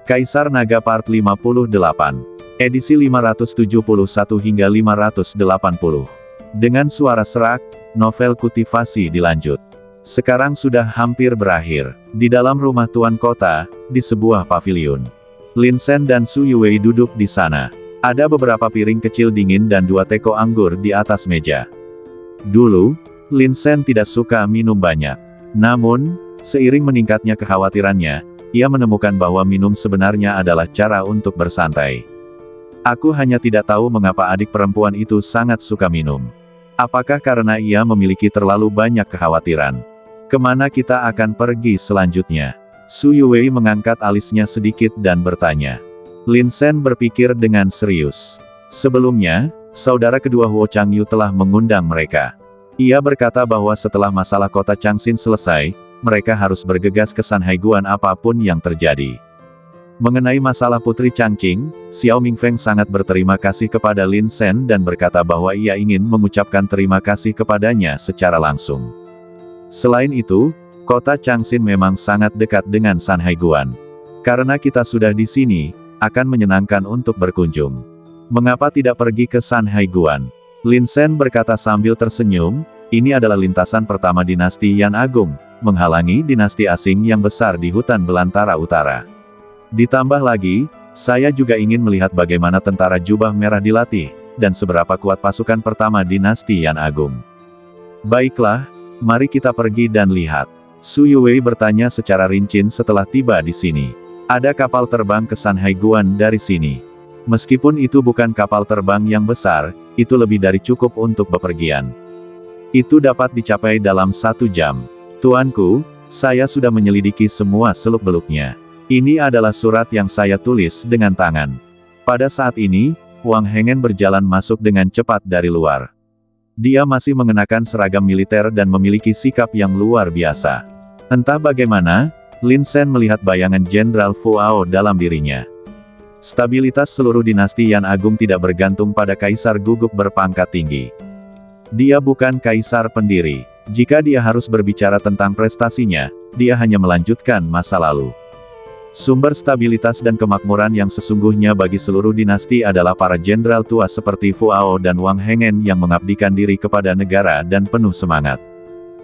Kaisar Naga Part 58. Edisi 571 hingga 580. Dengan suara serak, novel kultivasi dilanjut. Sekarang sudah hampir berakhir. Di dalam rumah Tuan Kota, di sebuah paviliun. Lin Sen dan Su Yuwei duduk di sana. Ada beberapa piring kecil dingin dan 2 teko anggur di atas meja. Dulu, Lin Sen tidak suka minum banyak. Namun, seiring meningkatnya kekhawatirannya, ia menemukan bahwa minum sebenarnya adalah cara untuk bersantai. Aku hanya tidak tahu mengapa adik perempuan itu sangat suka minum. Apakah karena ia memiliki terlalu banyak kekhawatiran? Kemana kita akan pergi selanjutnya? Su Yuwei mengangkat alisnya sedikit dan bertanya. Lin Sen berpikir dengan serius. Sebelumnya, saudara kedua Huo Changyu telah mengundang mereka. Ia berkata bahwa setelah masalah kota Changxin selesai, mereka harus bergegas ke Sanhaiguan apapun yang terjadi. Mengenai masalah Putri Changqing, Xiao Mingfeng sangat berterima kasih kepada Lin Sen dan berkata bahwa ia ingin mengucapkan terima kasih kepadanya secara langsung. Selain itu, kota Changxin memang sangat dekat dengan Sanhaiguan. Karena kita sudah di sini, akan menyenangkan untuk berkunjung. Mengapa tidak pergi ke Sanhaiguan? Lin Sen berkata sambil tersenyum, ini adalah lintasan pertama dinasti Yan Agung, menghalangi dinasti asing yang besar di hutan belantara utara. Ditambah lagi, saya juga ingin melihat bagaimana tentara jubah merah dilatih, dan seberapa kuat pasukan pertama dinasti Yan Agung. Baiklah, mari kita pergi dan lihat. Su Yuwei bertanya secara rinci setelah tiba di sini. Ada kapal terbang ke Sanhaiguan dari sini. Meskipun itu bukan kapal terbang yang besar, itu lebih dari cukup untuk bepergian. Itu dapat dicapai dalam 1 jam. Tuanku, saya sudah menyelidiki semua seluk-beluknya. Ini adalah surat yang saya tulis dengan tangan. Pada saat ini, Wang Hengen berjalan masuk dengan cepat dari luar. Dia masih mengenakan seragam militer dan memiliki sikap yang luar biasa. Entah bagaimana, Lin Sen melihat bayangan Jenderal Fuao dalam dirinya. Stabilitas seluruh dinasti Yan Agung tidak bergantung pada kaisar gugup berpangkat tinggi. Dia bukan kaisar pendiri. Jika dia harus berbicara tentang prestasinya, dia hanya melanjutkan masa lalu. Sumber stabilitas dan kemakmuran yang sesungguhnya bagi seluruh dinasti adalah para jenderal tua seperti Fuao dan Wang Hengen yang mengabdikan diri kepada negara dan penuh semangat.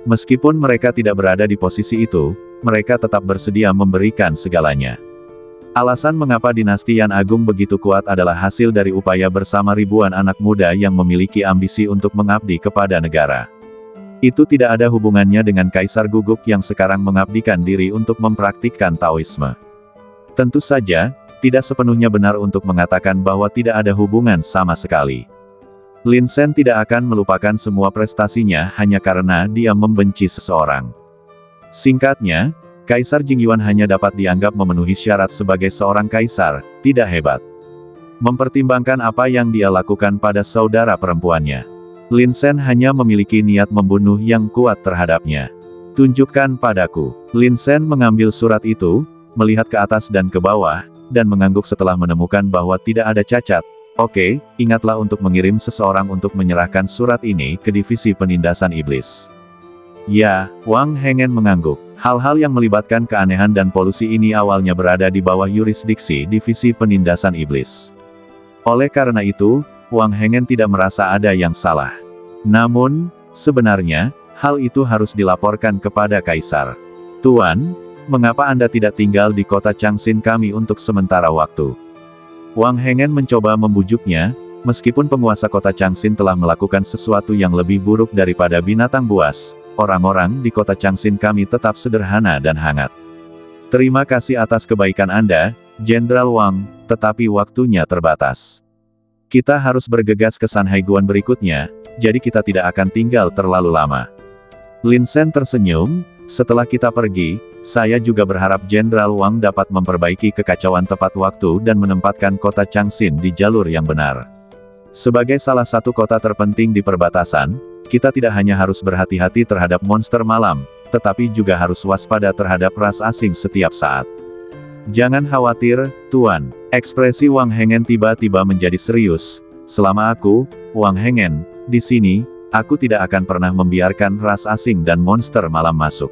Meskipun mereka tidak berada di posisi itu, mereka tetap bersedia memberikan segalanya. Alasan mengapa dinasti Yan Agung begitu kuat adalah hasil dari upaya bersama ribuan anak muda yang memiliki ambisi untuk mengabdi kepada negara. Itu tidak ada hubungannya dengan kaisar gugup yang sekarang mengabdikan diri untuk mempraktikkan Taoisme. Tentu saja, tidak sepenuhnya benar untuk mengatakan bahwa tidak ada hubungan sama sekali. Lin Sen tidak akan melupakan semua prestasinya hanya karena dia membenci seseorang. Singkatnya, Kaisar Jingyuan hanya dapat dianggap memenuhi syarat sebagai seorang kaisar, tidak hebat. Mempertimbangkan apa yang dia lakukan pada saudara perempuannya. Lin Sen hanya memiliki niat membunuh yang kuat terhadapnya. Tunjukkan padaku. Lin Sen mengambil surat itu, melihat ke atas dan ke bawah, dan mengangguk setelah menemukan bahwa tidak ada cacat. Oke, ingatlah untuk mengirim seseorang untuk menyerahkan surat ini ke divisi penindasan iblis. Ya, Wang Hengen mengangguk. Hal-hal yang melibatkan keanehan dan polusi ini awalnya berada di bawah yurisdiksi divisi penindasan iblis. Oleh karena itu, Wang Hengen tidak merasa ada yang salah. Namun, sebenarnya, hal itu harus dilaporkan kepada Kaisar. Tuan, mengapa Anda tidak tinggal di kota Changxin kami untuk sementara waktu? Wang Hengen mencoba membujuknya, meskipun penguasa kota Changxin telah melakukan sesuatu yang lebih buruk daripada binatang buas. Orang-orang di kota Changxin kami tetap sederhana dan hangat. Terima kasih atas kebaikan Anda, Jenderal Wang, tetapi waktunya terbatas. Kita harus bergegas ke Sanhaiguan berikutnya, jadi kita tidak akan tinggal terlalu lama. Lin Sen tersenyum, setelah kita pergi, saya juga berharap Jenderal Wang dapat memperbaiki kekacauan tepat waktu dan menempatkan kota Changxin di jalur yang benar. Sebagai salah satu kota terpenting di perbatasan, kita tidak hanya harus berhati-hati terhadap monster malam, tetapi juga harus waspada terhadap ras asing setiap saat. Jangan khawatir, Tuan. Ekspresi Wang Hengen tiba-tiba menjadi serius. Selama aku, Wang Hengen, di sini, aku tidak akan pernah membiarkan ras asing dan monster malam masuk.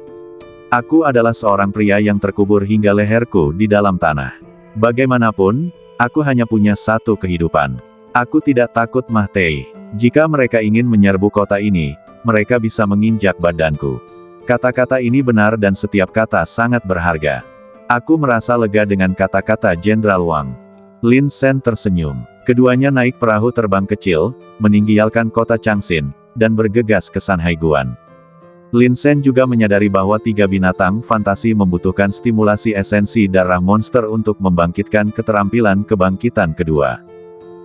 Aku adalah seorang pria yang terkubur hingga leherku di dalam tanah. Bagaimanapun, aku hanya punya satu kehidupan. Aku tidak takut mati. Jika mereka ingin menyerbu kota ini, mereka bisa menginjak badanku. Kata-kata ini benar dan setiap kata sangat berharga. Aku merasa lega dengan kata-kata Jenderal Wang. Lin Sen tersenyum. Keduanya naik perahu terbang kecil, meninggalkan kota Changxin, dan bergegas ke Sanhaiguan. Lin Sen juga menyadari bahwa tiga binatang fantasi membutuhkan stimulasi esensi darah monster untuk membangkitkan keterampilan kebangkitan kedua.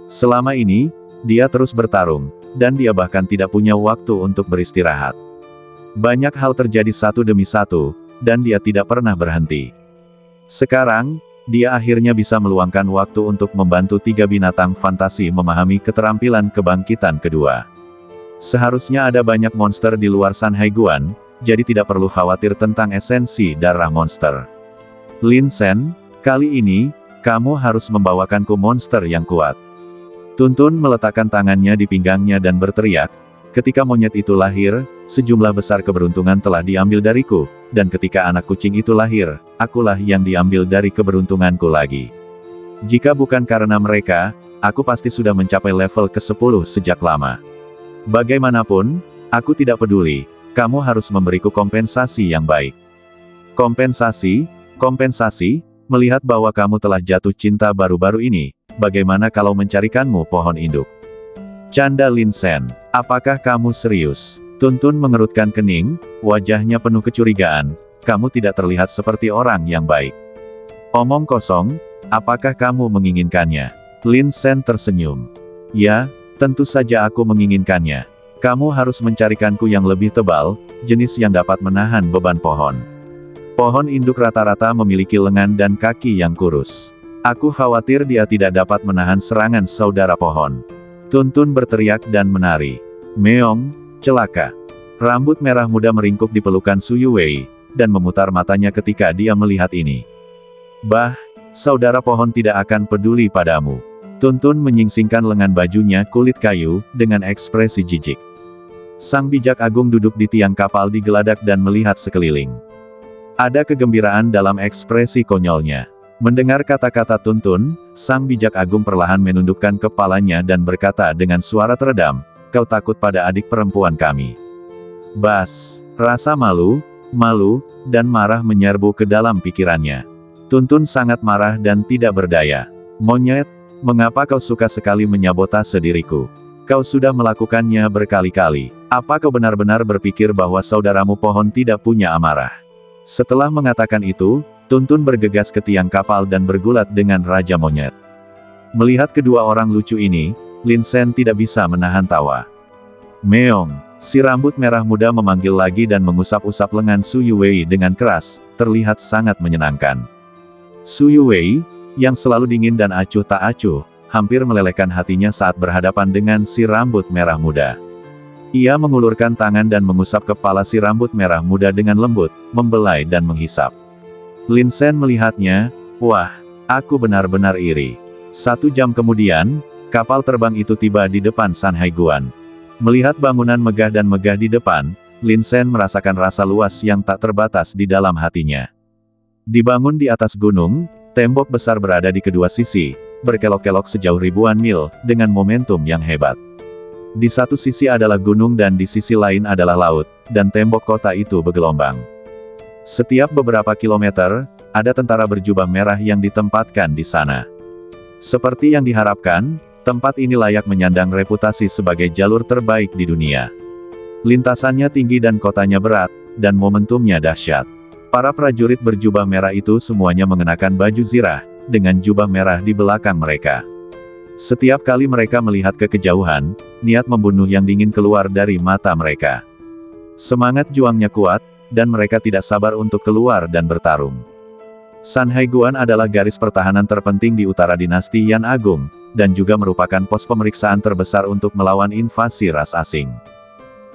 Selama ini, dia terus bertarung, dan dia bahkan tidak punya waktu untuk beristirahat. Banyak hal terjadi satu demi satu, dan dia tidak pernah berhenti. Sekarang, dia akhirnya bisa meluangkan waktu untuk membantu tiga binatang fantasi memahami keterampilan kebangkitan kedua. Seharusnya ada banyak monster di luar Sanhaiguan, jadi tidak perlu khawatir tentang esensi darah monster. Lin Sen, kali ini, kamu harus membawakanku monster yang kuat. Tuntun meletakkan tangannya di pinggangnya dan berteriak, ketika monyet itu lahir, sejumlah besar keberuntungan telah diambil dariku, dan ketika anak kucing itu lahir, akulah yang diambil dari keberuntunganku lagi. Jika bukan karena mereka, aku pasti sudah mencapai level ke-10 sejak lama. Bagaimanapun, aku tidak peduli, kamu harus memberiku kompensasi yang baik. Kompensasi, melihat bahwa kamu telah jatuh cinta baru-baru ini, bagaimana kalau mencarikanmu pohon induk? Canda Lin Sen, apakah kamu serius? Tuntun mengerutkan kening, wajahnya penuh kecurigaan, kamu tidak terlihat seperti orang yang baik. Omong kosong, apakah kamu menginginkannya? Lin Sen tersenyum. Ya, tentu saja aku menginginkannya. Kamu harus mencarikanku yang lebih tebal, jenis yang dapat menahan beban pohon. Pohon induk rata-rata memiliki lengan dan kaki yang kurus. Aku khawatir dia tidak dapat menahan serangan saudara pohon. Tuntun berteriak dan menari. Meong, celaka. Rambut merah muda meringkuk di pelukan Su Yuwei, dan memutar matanya ketika dia melihat ini. Bah, saudara pohon tidak akan peduli padamu. Tuntun menyingsingkan lengan bajunya kulit kayu, dengan ekspresi jijik. Sang bijak agung duduk di tiang kapal di geladak dan melihat sekeliling. Ada kegembiraan dalam ekspresi konyolnya. Mendengar kata-kata Tuntun, sang bijak agung perlahan menundukkan kepalanya dan berkata dengan suara teredam, kau takut pada adik perempuan kami. Bas, rasa malu, dan marah menyerbu ke dalam pikirannya. Tuntun sangat marah dan tidak berdaya. Monyet, mengapa kau suka sekali menyabotase diriku? Kau sudah melakukannya berkali-kali. Apa kau benar-benar berpikir bahwa saudaramu pohon tidak punya amarah? Setelah mengatakan itu, Tuntun bergegas ke tiang kapal dan bergulat dengan Raja Monyet. Melihat kedua orang lucu ini, Lin Sen tidak bisa menahan tawa. Meong, si rambut merah muda memanggil lagi dan mengusap-usap lengan Su Yuwei dengan keras, terlihat sangat menyenangkan. Su Yuwei, yang selalu dingin dan acuh tak acuh, hampir melelehkan hatinya saat berhadapan dengan si rambut merah muda. Ia mengulurkan tangan dan mengusap kepala si rambut merah muda dengan lembut, membelai dan menghisap. Lin Sen melihatnya, wah, aku benar-benar iri. 1 jam kemudian, kapal terbang itu tiba di depan Sanhaiguan. Melihat bangunan megah dan megah di depan, Lin Sen merasakan rasa luas yang tak terbatas di dalam hatinya. Dibangun di atas gunung, tembok besar berada di kedua sisi, berkelok-kelok sejauh ribuan mil, dengan momentum yang hebat. Di satu sisi adalah gunung dan di sisi lain adalah laut, dan tembok kota itu bergelombang. Setiap beberapa kilometer, ada tentara berjubah merah yang ditempatkan di sana. Seperti yang diharapkan, tempat ini layak menyandang reputasi sebagai jalur terbaik di dunia. Lintasannya tinggi dan kotanya berat, dan momentumnya dahsyat. Para prajurit berjubah merah itu semuanya mengenakan baju zirah, dengan jubah merah di belakang mereka. Setiap kali mereka melihat ke kejauhan, niat membunuh yang dingin keluar dari mata mereka. Semangat juangnya kuat, dan mereka tidak sabar untuk keluar dan bertarung. Sanhaiguan adalah garis pertahanan terpenting di utara dinasti Yan Agung, dan juga merupakan pos pemeriksaan terbesar untuk melawan invasi ras asing.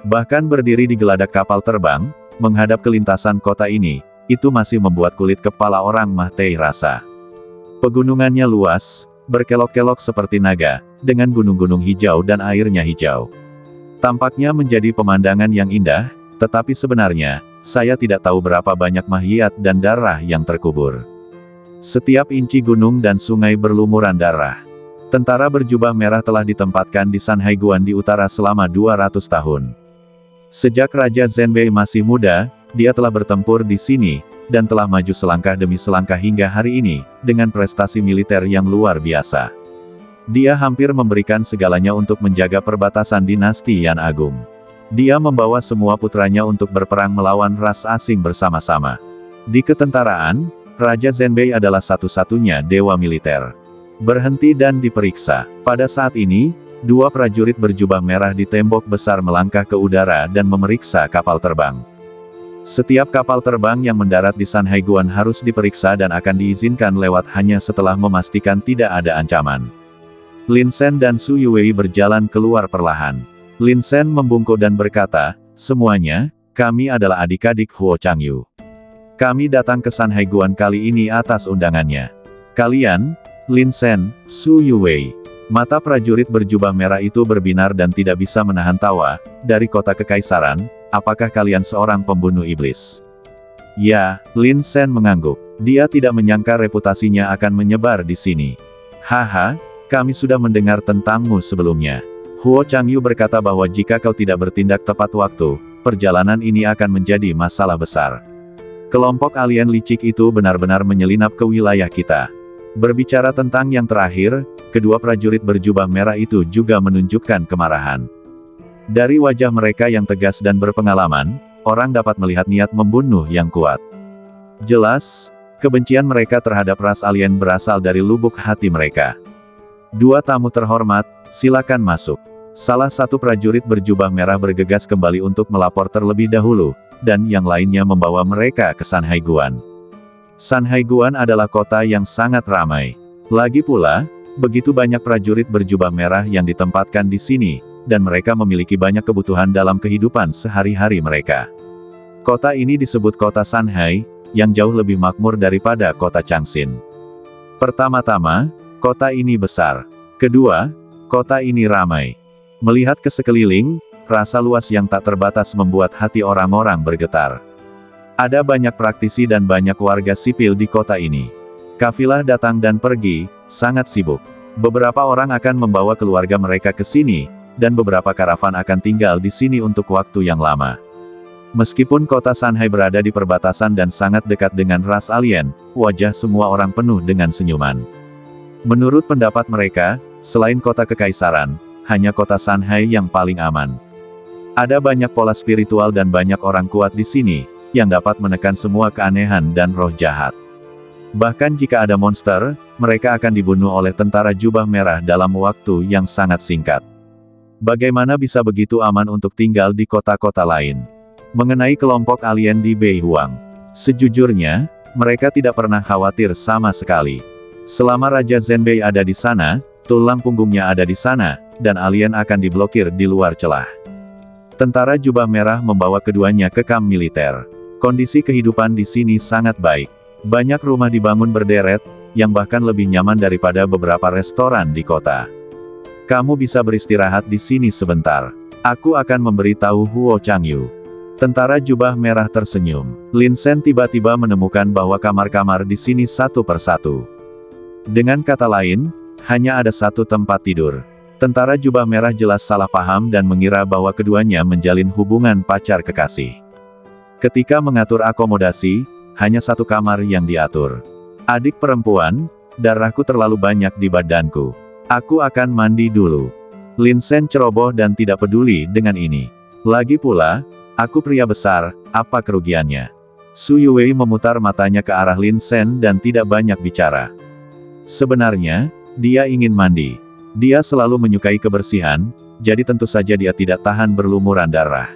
Bahkan berdiri di geladak kapal terbang, menghadap ke lintasan kota ini, itu masih membuat kulit kepala orang mati rasa. Pegunungannya luas, berkelok-kelok seperti naga, dengan gunung-gunung hijau dan airnya hijau. Tampaknya menjadi pemandangan yang indah, tetapi sebenarnya, saya tidak tahu berapa banyak mayat dan darah yang terkubur. Setiap inci gunung dan sungai berlumuran darah. Tentara berjubah merah telah ditempatkan di Sanhaiguan di utara selama 200 tahun. Sejak Raja Zhenbei masih muda, dia telah bertempur di sini, dan telah maju selangkah demi selangkah hingga hari ini, dengan prestasi militer yang luar biasa. Dia hampir memberikan segalanya untuk menjaga perbatasan dinasti Yan Agung. Dia membawa semua putranya untuk berperang melawan ras asing bersama-sama. Di ketentaraan, Raja Zhenbei adalah satu-satunya dewa militer. Berhenti dan diperiksa. Pada saat ini, dua prajurit berjubah merah di tembok besar melangkah ke udara dan memeriksa kapal terbang. Setiap kapal terbang yang mendarat di Sanhaiguan harus diperiksa dan akan diizinkan lewat hanya setelah memastikan tidak ada ancaman. Lin Shen dan Su Yuwei berjalan keluar perlahan. Lin Shen membungkuk dan berkata, "Semuanya, kami adalah adik-adik Huo Changyu. Kami datang ke Sanhaiguan kali ini atas undangannya. Kalian, Lin Shen, Su Yuwei." Mata prajurit berjubah merah itu berbinar dan tidak bisa menahan tawa. "Dari kota kekaisaran, apakah kalian seorang pembunuh iblis?" "Ya," Lin Shen mengangguk. Dia tidak menyangka reputasinya akan menyebar di sini. "Haha, kami sudah mendengar tentangmu sebelumnya." Huo Changyu berkata bahwa jika kau tidak bertindak tepat waktu, perjalanan ini akan menjadi masalah besar. Kelompok alien licik itu benar-benar menyelinap ke wilayah kita. Berbicara tentang yang terakhir, kedua prajurit berjubah merah itu juga menunjukkan kemarahan. Dari wajah mereka yang tegas dan berpengalaman, orang dapat melihat niat membunuh yang kuat. Jelas, kebencian mereka terhadap ras alien berasal dari lubuk hati mereka. "Dua tamu terhormat, silakan masuk." Salah satu prajurit berjubah merah bergegas kembali untuk melapor terlebih dahulu, dan yang lainnya membawa mereka ke Sanhaiguan. Sanhaiguan adalah kota yang sangat ramai. Lagi pula, begitu banyak prajurit berjubah merah yang ditempatkan di sini, dan mereka memiliki banyak kebutuhan dalam kehidupan sehari-hari mereka. Kota ini disebut kota Sanhai, yang jauh lebih makmur daripada kota Changxin. Pertama-tama, kota ini besar. Kedua, kota ini ramai. Melihat ke sekeliling, rasa luas yang tak terbatas membuat hati orang-orang bergetar. Ada banyak praktisi dan banyak warga sipil di kota ini. Kafilah datang dan pergi, sangat sibuk. Beberapa orang akan membawa keluarga mereka ke sini, dan beberapa karavan akan tinggal di sini untuk waktu yang lama. Meskipun kota Sanhai berada di perbatasan dan sangat dekat dengan ras alien, wajah semua orang penuh dengan senyuman. Menurut pendapat mereka, selain kota kekaisaran, hanya kota Sanhai yang paling aman. Ada banyak pola spiritual dan banyak orang kuat di sini, yang dapat menekan semua keanehan dan roh jahat. Bahkan jika ada monster, mereka akan dibunuh oleh tentara jubah merah dalam waktu yang sangat singkat. Bagaimana bisa begitu aman untuk tinggal di kota-kota lain? Mengenai kelompok alien di Beihuang, sejujurnya, mereka tidak pernah khawatir sama sekali. Selama Raja Zhenbei ada di sana, tulang punggungnya ada di sana, dan alien akan diblokir di luar celah. Tentara jubah merah membawa keduanya ke kamp militer. Kondisi kehidupan di sini sangat baik. Banyak rumah dibangun berderet, yang bahkan lebih nyaman daripada beberapa restoran di kota. "Kamu bisa beristirahat di sini sebentar. Aku akan memberitahu Huo Changyu." Tentara jubah merah tersenyum. Lin Shen tiba-tiba menemukan bahwa kamar-kamar di sini satu persatu. Dengan kata lain, hanya ada satu tempat tidur. Tentara jubah merah jelas salah paham dan mengira bahwa keduanya menjalin hubungan pacar kekasih. Ketika mengatur akomodasi, hanya satu kamar yang diatur. "Adik perempuan, darahku terlalu banyak di badanku. Aku akan mandi dulu." Lin Shen ceroboh dan tidak peduli dengan ini. "Lagi pula, aku pria besar, apa kerugiannya?" Su Yuwei memutar matanya ke arah Lin Shen dan tidak banyak bicara. Sebenarnya, dia ingin mandi. Dia selalu menyukai kebersihan, jadi tentu saja dia tidak tahan berlumuran darah.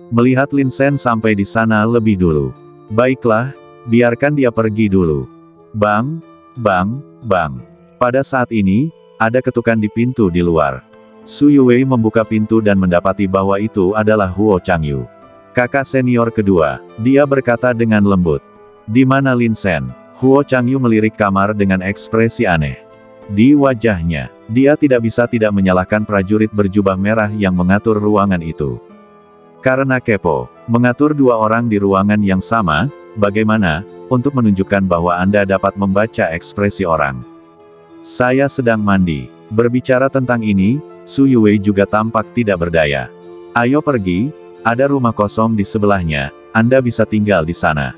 Melihat Lin Shen sampai di sana lebih dulu. "Baiklah, biarkan dia pergi dulu." Bang, bang, bang. Pada saat ini, ada ketukan di pintu di luar. Su Yuwei membuka pintu dan mendapati bahwa itu adalah Huo Changyu. Kakak senior kedua, dia berkata dengan lembut. "Di mana Lin Shen?" Huo Changyu melirik kamar dengan ekspresi aneh. Di wajahnya, dia tidak bisa tidak menyalahkan prajurit berjubah merah yang mengatur ruangan itu. Karena kepo, mengatur dua orang di ruangan yang sama, bagaimana, untuk menunjukkan bahwa Anda dapat membaca ekspresi orang. Saya sedang mandi. Berbicara tentang ini, Su Yuwei juga tampak tidak berdaya. Ayo pergi, ada rumah kosong di sebelahnya, Anda bisa tinggal di sana.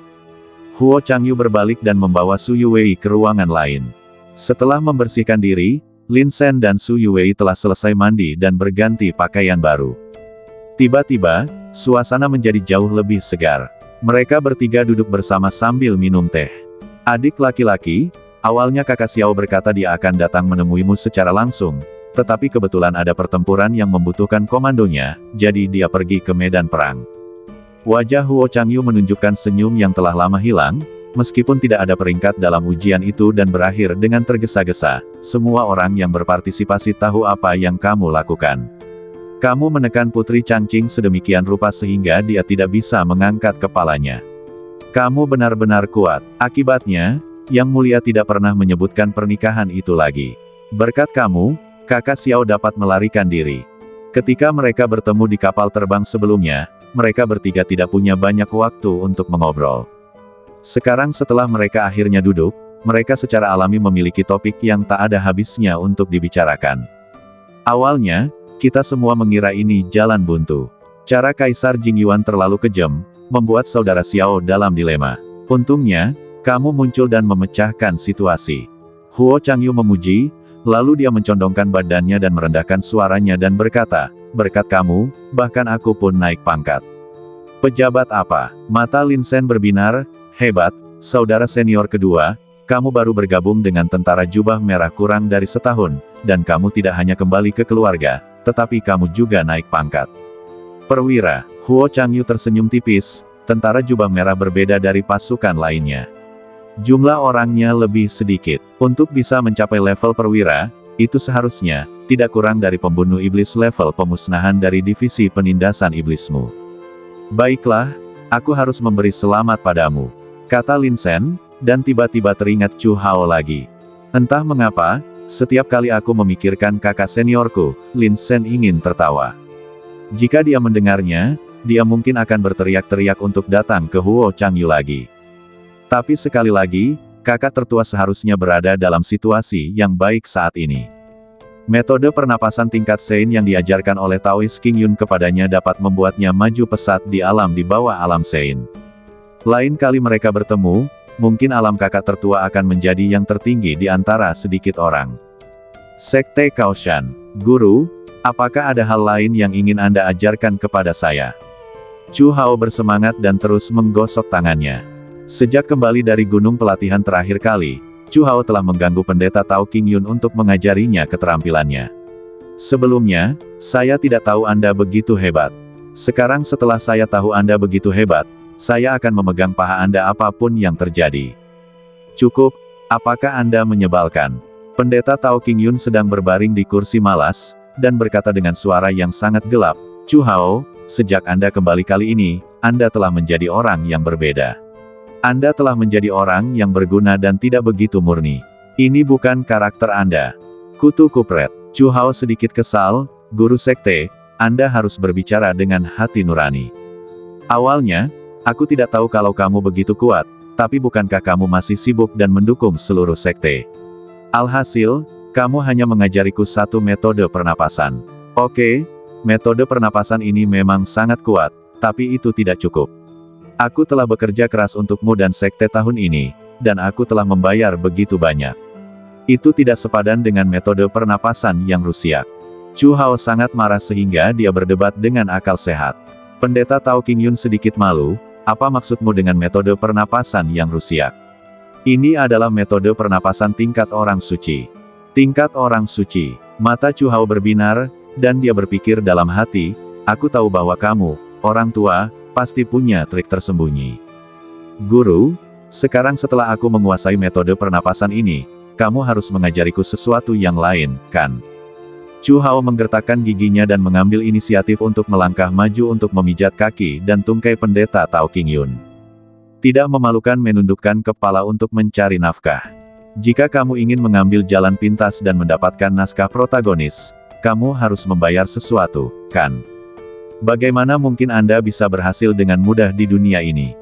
Huo Changyu berbalik dan membawa Su Yuwei ke ruangan lain. Setelah membersihkan diri, Lin Shen dan Su Yuwei telah selesai mandi dan berganti pakaian baru. Tiba-tiba, suasana menjadi jauh lebih segar. Mereka bertiga duduk bersama sambil minum teh. Adik laki-laki, awalnya kakak Xiao berkata dia akan datang menemuimu secara langsung, tetapi kebetulan ada pertempuran yang membutuhkan komandonya, jadi dia pergi ke medan perang. Wajah Huo Changyu menunjukkan senyum yang telah lama hilang, meskipun tidak ada peringkat dalam ujian itu dan berakhir dengan tergesa-gesa. Semua orang yang berpartisipasi tahu apa yang kamu lakukan. Kamu menekan Putri Changqing sedemikian rupa sehingga dia tidak bisa mengangkat kepalanya. Kamu benar-benar kuat. Akibatnya, Yang Mulia tidak pernah menyebutkan pernikahan itu lagi. Berkat kamu, kakak Xiao dapat melarikan diri. Ketika mereka bertemu di kapal terbang sebelumnya, mereka bertiga tidak punya banyak waktu untuk mengobrol. Sekarang setelah mereka akhirnya duduk, mereka secara alami memiliki topik yang tak ada habisnya untuk dibicarakan. Awalnya, kita semua mengira ini jalan buntu. Cara Kaisar Jingyuan terlalu kejam, membuat saudara Xiao dalam dilema. Untungnya, kamu muncul dan memecahkan situasi. Huo Changyu memuji, lalu dia mencondongkan badannya dan merendahkan suaranya dan berkata, berkat kamu, bahkan aku pun naik pangkat. Pejabat apa? Mata Lin Shen berbinar, hebat, saudara senior kedua, kamu baru bergabung dengan tentara jubah merah kurang dari setahun, dan kamu tidak hanya kembali ke keluarga, tetapi kamu juga naik pangkat. Perwira, Huo Changyu tersenyum tipis, tentara jubah merah berbeda dari pasukan lainnya. Jumlah orangnya lebih sedikit. Untuk bisa mencapai level perwira, itu seharusnya, tidak kurang dari pembunuh iblis level pemusnahan dari divisi penindasan iblismu. Baiklah, aku harus memberi selamat padamu, kata Lin Shen, dan tiba-tiba teringat Chu Hao lagi. Entah mengapa, setiap kali aku memikirkan kakak seniorku, Lin Shen ingin tertawa. Jika dia mendengarnya, dia mungkin akan berteriak-teriak untuk datang ke Huo Changyu lagi. Tapi sekali lagi, kakak tertua seharusnya berada dalam situasi yang baik saat ini. Metode pernapasan tingkat Sein yang diajarkan oleh Taoist King Yun kepadanya dapat membuatnya maju pesat di alam di bawah alam Sein. Lain kali mereka bertemu, mungkin alam kakak tertua akan menjadi yang tertinggi di antara sedikit orang. Sekte Kaoshan, Guru, apakah ada hal lain yang ingin Anda ajarkan kepada saya? Chu Hao bersemangat dan terus menggosok tangannya. Sejak kembali dari gunung pelatihan terakhir kali, Chu Hao telah mengganggu pendeta Tao King Yun untuk mengajarinya keterampilannya. Sebelumnya, saya tidak tahu Anda begitu hebat. Sekarang setelah saya tahu Anda begitu hebat, saya akan memegang paha Anda apapun yang terjadi. Cukup, apakah Anda menyebalkan? Pendeta Tao King Yun sedang berbaring di kursi malas, dan berkata dengan suara yang sangat gelap, Chu Hao, sejak Anda kembali kali ini, Anda telah menjadi orang yang berbeda. Anda telah menjadi orang yang berguna dan tidak begitu murni. Ini bukan karakter Anda. Kutu kupret. Chu Hao sedikit kesal, guru sekte, Anda harus berbicara dengan hati nurani. Awalnya, aku tidak tahu kalau kamu begitu kuat, tapi bukankah kamu masih sibuk dan mendukung seluruh sekte? Alhasil, kamu hanya mengajariku satu metode pernapasan. Oke, metode pernapasan ini memang sangat kuat, tapi itu tidak cukup. Aku telah bekerja keras untukmu dan sekte tahun ini, dan aku telah membayar begitu banyak. Itu tidak sepadan dengan metode pernapasan yang rusiak. Chu Hao sangat marah sehingga dia berdebat dengan akal sehat. Pendeta Tao King Yun sedikit malu, apa maksudmu dengan metode pernapasan yang rusiak? Ini adalah metode pernapasan tingkat orang suci. Tingkat orang suci. Mata Chu Hao berbinar, dan dia berpikir dalam hati, aku tahu bahwa kamu, orang tua, pasti punya trik tersembunyi. Guru, sekarang setelah aku menguasai metode pernapasan ini, kamu harus mengajariku sesuatu yang lain, kan? Chu Hao menggertakkan giginya dan mengambil inisiatif untuk melangkah maju untuk memijat kaki dan tungkai pendeta Tao King Yun. Tidak memalukan menundukkan kepala untuk mencari nafkah. Jika kamu ingin mengambil jalan pintas dan mendapatkan naskah protagonis, kamu harus membayar sesuatu, kan? Bagaimana mungkin Anda bisa berhasil dengan mudah di dunia ini?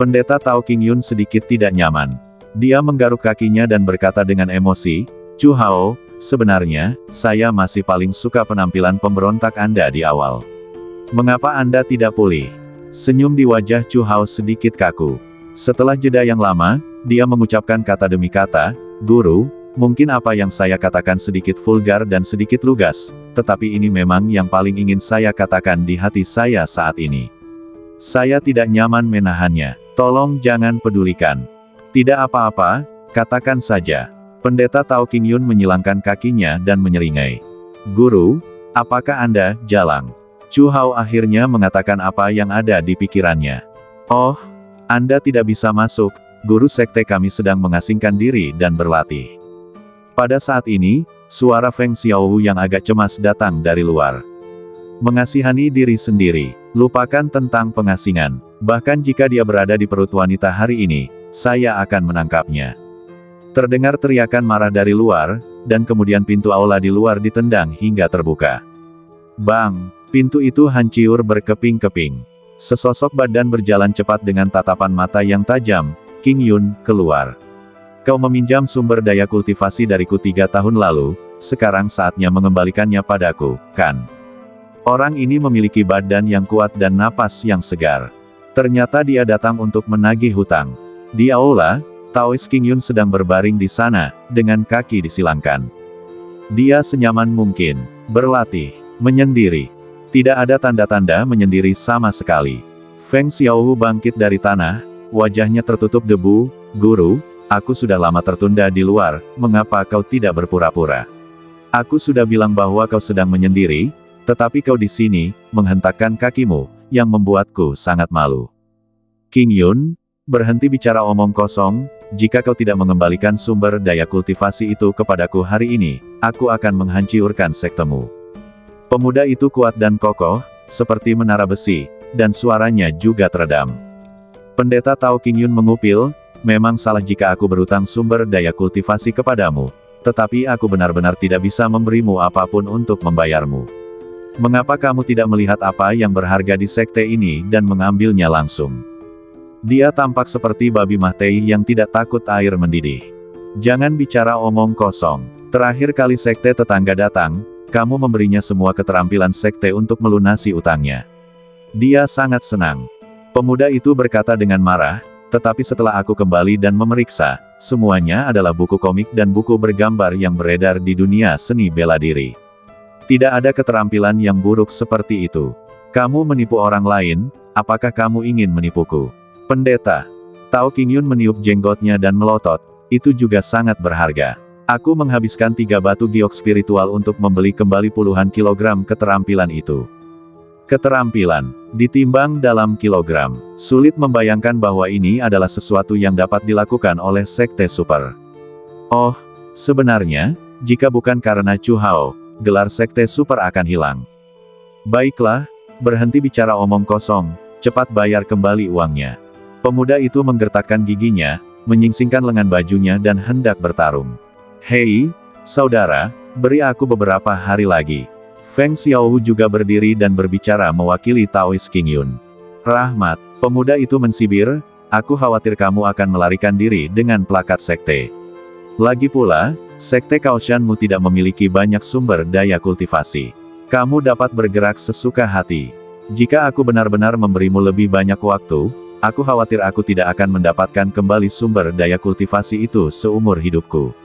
Pendeta Tao King Yun sedikit tidak nyaman. Dia menggaruk kakinya dan berkata dengan emosi, Chu Hao, sebenarnya, saya masih paling suka penampilan pemberontak Anda di awal. Mengapa Anda tidak pulih? Senyum di wajah Chu Hao sedikit kaku. Setelah jeda yang lama, dia mengucapkan kata demi kata, Guru, mungkin apa yang saya katakan sedikit vulgar dan sedikit lugas, tetapi ini memang yang paling ingin saya katakan di hati saya saat ini. Saya tidak nyaman menahannya. Tolong jangan pedulikan. Tidak apa-apa, katakan saja. Pendeta Tao King Yun menyilangkan kakinya dan menyeringai. Guru, apakah Anda jalang? Chu Hao akhirnya mengatakan apa yang ada di pikirannya. Oh, Anda tidak bisa masuk, guru sekte kami sedang mengasingkan diri dan berlatih. Pada saat ini, suara Feng Xiaowu yang agak cemas datang dari luar. Mengasihani diri sendiri, lupakan tentang pengasingan. Bahkan jika dia berada di perut wanita hari ini, saya akan menangkapnya. Terdengar teriakan marah dari luar, dan kemudian pintu aula di luar ditendang hingga terbuka. Bang! Pintu itu hancur berkeping-keping. Sesosok badan berjalan cepat dengan tatapan mata yang tajam. King Yun, keluar. Kau meminjam sumber daya kultivasi dariku 3 tahun lalu, sekarang saatnya mengembalikannya padaku, kan? Orang ini memiliki badan yang kuat dan napas yang segar. Ternyata dia datang untuk menagih hutang. Di aula, Taois King Yun sedang berbaring di sana, dengan kaki disilangkan. Dia senyaman mungkin, berlatih, menyendiri. Tidak ada tanda-tanda menyendiri sama sekali. Feng Xiaowu bangkit dari tanah, wajahnya tertutup debu, Guru, aku sudah lama tertunda di luar, mengapa kau tidak berpura-pura? Aku sudah bilang bahwa kau sedang menyendiri, tetapi kau di sini, menghentakkan kakimu, yang membuatku sangat malu. King Yun, berhenti bicara omong kosong, jika kau tidak mengembalikan sumber daya kultivasi itu kepadaku hari ini, aku akan menghancurkan sektemu. Pemuda itu kuat dan kokoh, seperti menara besi, dan suaranya juga teredam. Pendeta Tao King Yun mengupil, memang salah jika aku berutang sumber daya kultivasi kepadamu, tetapi aku benar-benar tidak bisa memberimu apapun untuk membayarmu. Mengapa kamu tidak melihat apa yang berharga di sekte ini dan mengambilnya langsung? Dia tampak seperti babi Mahtei yang tidak takut air mendidih. Jangan bicara omong kosong. Terakhir kali sekte tetangga datang, kamu memberinya semua keterampilan sekte untuk melunasi utangnya. Dia sangat senang. Pemuda itu berkata dengan marah, tetapi setelah aku kembali dan memeriksa, semuanya adalah buku komik dan buku bergambar yang beredar di dunia seni bela diri. Tidak ada keterampilan yang buruk seperti itu. Kamu menipu orang lain, apakah kamu ingin menipuku? Pendeta Tao King Yun meniup jenggotnya dan melotot, itu juga sangat berharga. Aku menghabiskan 3 batu giok spiritual untuk membeli kembali puluhan kilogram keterampilan itu. Keterampilan, ditimbang dalam kilogram. Sulit membayangkan bahwa ini adalah sesuatu yang dapat dilakukan oleh sekte super. Oh, sebenarnya, jika bukan karena Chu Hao, gelar sekte super akan hilang. Baiklah, berhenti bicara omong kosong, cepat bayar kembali uangnya. Pemuda itu menggertakkan giginya, menyingsingkan lengan bajunya dan hendak bertarung. Hei, saudara, beri aku beberapa hari lagi. Feng Xiaowu juga berdiri dan berbicara mewakili Taois King Yun. Rahmat, pemuda itu mensibir, aku khawatir kamu akan melarikan diri dengan plakat sekte. Lagi pula, sekte Kaoshanmu tidak memiliki banyak sumber daya kultivasi. Kamu dapat bergerak sesuka hati. Jika aku benar-benar memberimu lebih banyak waktu, aku khawatir aku tidak akan mendapatkan kembali sumber daya kultivasi itu seumur hidupku.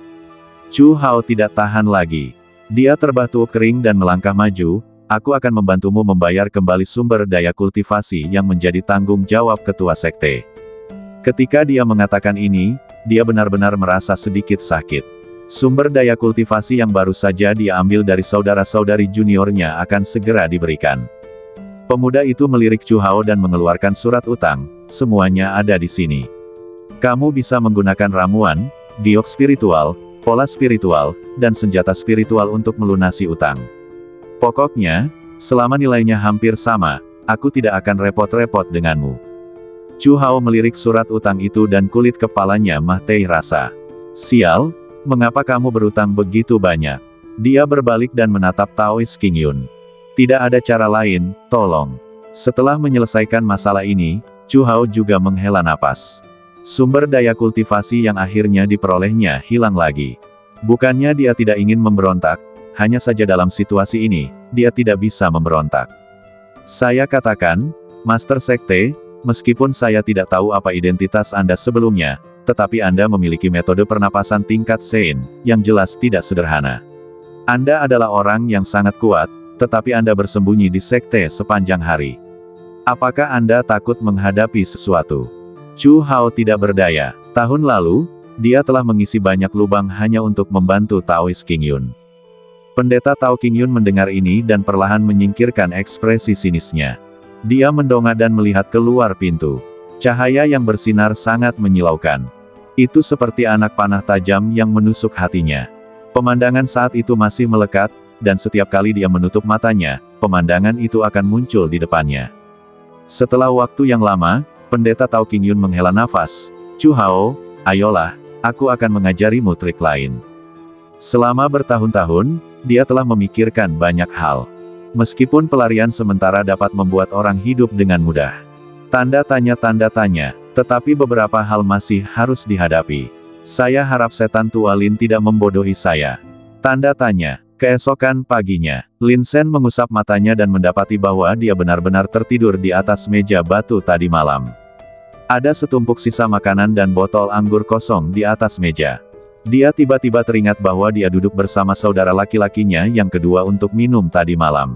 Chu Hao tidak tahan lagi. Dia terbatu kering dan melangkah maju, aku akan membantumu membayar kembali sumber daya kultivasi yang menjadi tanggung jawab ketua sekte. Ketika dia mengatakan ini, dia benar-benar merasa sedikit sakit. Sumber daya kultivasi yang baru saja dia ambil dari saudara-saudari juniornya akan segera diberikan. Pemuda itu melirik Chu Hao dan mengeluarkan surat utang, semuanya ada di sini. Kamu bisa menggunakan ramuan, giok spiritual, pola spiritual, dan senjata spiritual untuk melunasi utang. Pokoknya, selama nilainya hampir sama, aku tidak akan repot-repot denganmu. Chu Hao melirik surat utang itu dan kulit kepalanya Mahtei rasa. Sial, mengapa kamu berutang begitu banyak? Dia berbalik dan menatap Taois King Yun. Tidak ada cara lain, tolong. Setelah menyelesaikan masalah ini, Chu Hao juga menghela napas. Sumber daya kultivasi yang akhirnya diperolehnya hilang lagi. Bukannya dia tidak ingin memberontak, hanya saja dalam situasi ini, dia tidak bisa memberontak. Saya katakan, Master Sekte, meskipun saya tidak tahu apa identitas Anda sebelumnya, tetapi Anda memiliki metode pernapasan tingkat Sein, yang jelas tidak sederhana. Anda adalah orang yang sangat kuat, tetapi Anda bersembunyi di sekte sepanjang hari. Apakah Anda takut menghadapi sesuatu? Chu Hao tidak berdaya. Tahun lalu, dia telah mengisi banyak lubang hanya untuk membantu Taoist King Yun. Pendeta Tao King Yun mendengar ini dan perlahan menyingkirkan ekspresi sinisnya. Dia mendongak dan melihat keluar pintu. Cahaya yang bersinar sangat menyilaukan. Itu seperti anak panah tajam yang menusuk hatinya. Pemandangan saat itu masih melekat, dan setiap kali dia menutup matanya, pemandangan itu akan muncul di depannya. Setelah waktu yang lama, pendeta Tao King Yun menghela nafas. Chu Hao, ayolah, aku akan mengajarimu trik lain. Selama bertahun-tahun, dia telah memikirkan banyak hal. Meskipun pelarian sementara dapat membuat orang hidup dengan mudah. Tanda tanya, tetapi beberapa hal masih harus dihadapi. Saya harap setan tua Lin tidak membodohi saya. Tanda tanya. Keesokan paginya, Lin Sen mengusap matanya dan mendapati bahwa dia benar-benar tertidur di atas meja batu tadi malam. Ada setumpuk sisa makanan dan botol anggur kosong di atas meja. Dia tiba-tiba teringat bahwa dia duduk bersama saudara laki-lakinya yang kedua untuk minum tadi malam.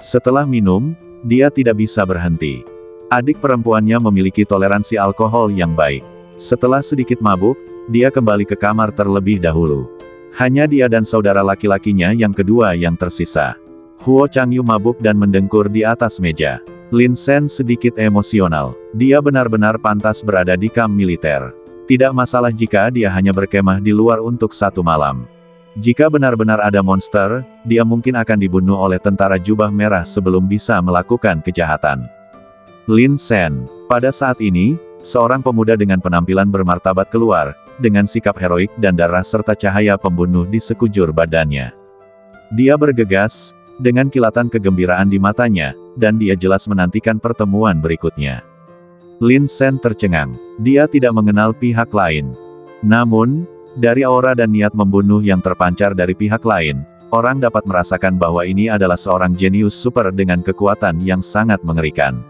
Setelah minum, dia tidak bisa berhenti. Adik perempuannya memiliki toleransi alkohol yang baik. Setelah sedikit mabuk, dia kembali ke kamar terlebih dahulu. Hanya dia dan saudara laki-lakinya yang kedua yang tersisa. Huo Changyu mabuk dan mendengkur di atas meja. Lin Sen sedikit emosional. Dia benar-benar pantas berada di kamp militer. Tidak masalah jika dia hanya berkemah di luar untuk satu malam. Jika benar-benar ada monster, dia mungkin akan dibunuh oleh tentara jubah merah sebelum bisa melakukan kejahatan. Lin Sen. Pada saat ini, seorang pemuda dengan penampilan bermartabat keluar, dengan sikap heroik dan darah serta cahaya pembunuh di sekujur badannya. Dia bergegas, dengan kilatan kegembiraan di matanya, dan dia jelas menantikan pertemuan berikutnya. Lin Sen tercengang. Dia tidak mengenal pihak lain. Namun, dari aura dan niat membunuh yang terpancar dari pihak lain, orang dapat merasakan bahwa ini adalah seorang jenius super dengan kekuatan yang sangat mengerikan.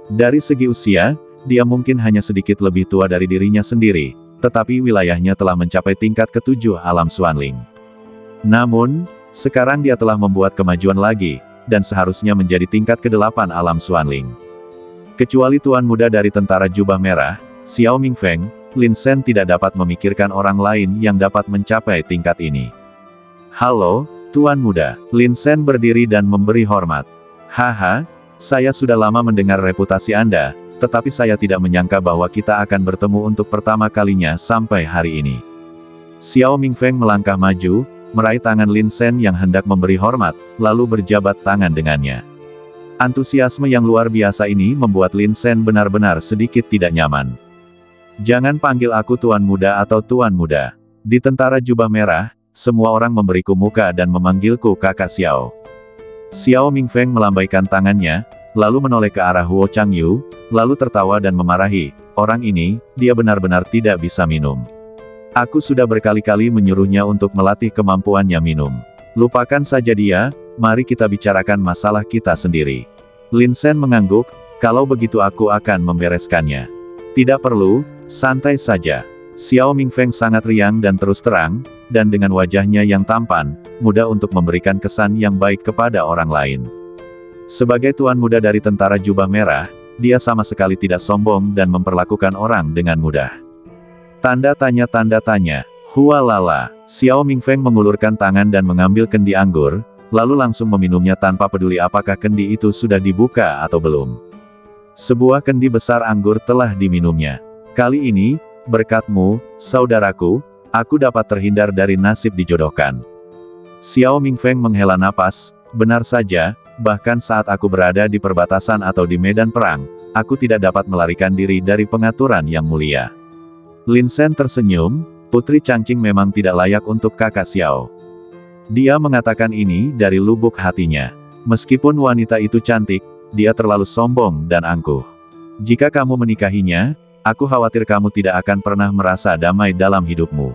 Dari segi usia, dia mungkin hanya sedikit lebih tua dari dirinya sendiri, tetapi wilayahnya telah mencapai tingkat ke-7 alam Xuanling. Namun, sekarang dia telah membuat kemajuan lagi, dan seharusnya menjadi tingkat ke-8 alam Xuanling. Kecuali tuan muda dari tentara jubah merah, Xiao Mingfeng, Lin Sen tidak dapat memikirkan orang lain yang dapat mencapai tingkat ini. Halo, tuan muda. Lin Sen berdiri dan memberi hormat. Haha, saya sudah lama mendengar reputasi Anda, tetapi saya tidak menyangka bahwa kita akan bertemu untuk pertama kalinya sampai hari ini. Xiao Mingfeng melangkah maju, meraih tangan Lin Sen yang hendak memberi hormat, lalu berjabat tangan dengannya. Antusiasme yang luar biasa ini membuat Lin Sen benar-benar sedikit tidak nyaman. Jangan panggil aku tuan muda atau tuan muda. Di tentara jubah merah, semua orang memberiku muka dan memanggilku kakak Xiao. Xiao Mingfeng melambaikan tangannya, lalu menoleh ke arah Huo Changyu, lalu tertawa dan memarahi, orang ini, dia benar-benar tidak bisa minum. Aku sudah berkali-kali menyuruhnya untuk melatih kemampuannya minum. Lupakan saja dia, mari kita bicarakan masalah kita sendiri. Lin Sen mengangguk, kalau begitu aku akan membereskannya. Tidak perlu, santai saja. Xiao Mingfeng sangat riang dan terus terang, dan dengan wajahnya yang tampan, mudah untuk memberikan kesan yang baik kepada orang lain. Sebagai tuan muda dari tentara jubah merah, dia sama sekali tidak sombong dan memperlakukan orang dengan mudah. Tanda tanya, hualala. Xiao Mingfeng mengulurkan tangan dan mengambil kendi anggur, lalu langsung meminumnya tanpa peduli apakah kendi itu sudah dibuka atau belum. Sebuah kendi besar anggur telah diminumnya. Kali ini, berkatmu, saudaraku, aku dapat terhindar dari nasib dijodohkan. Xiao Mingfeng menghela napas, benar saja, bahkan saat aku berada di perbatasan atau di medan perang, aku tidak dapat melarikan diri dari pengaturan yang mulia. Lin Sen tersenyum, Putri Changqing memang tidak layak untuk kakak Xiao. Dia mengatakan ini dari lubuk hatinya. Meskipun wanita itu cantik, dia terlalu sombong dan angkuh. Jika kamu menikahinya, aku khawatir kamu tidak akan pernah merasa damai dalam hidupmu.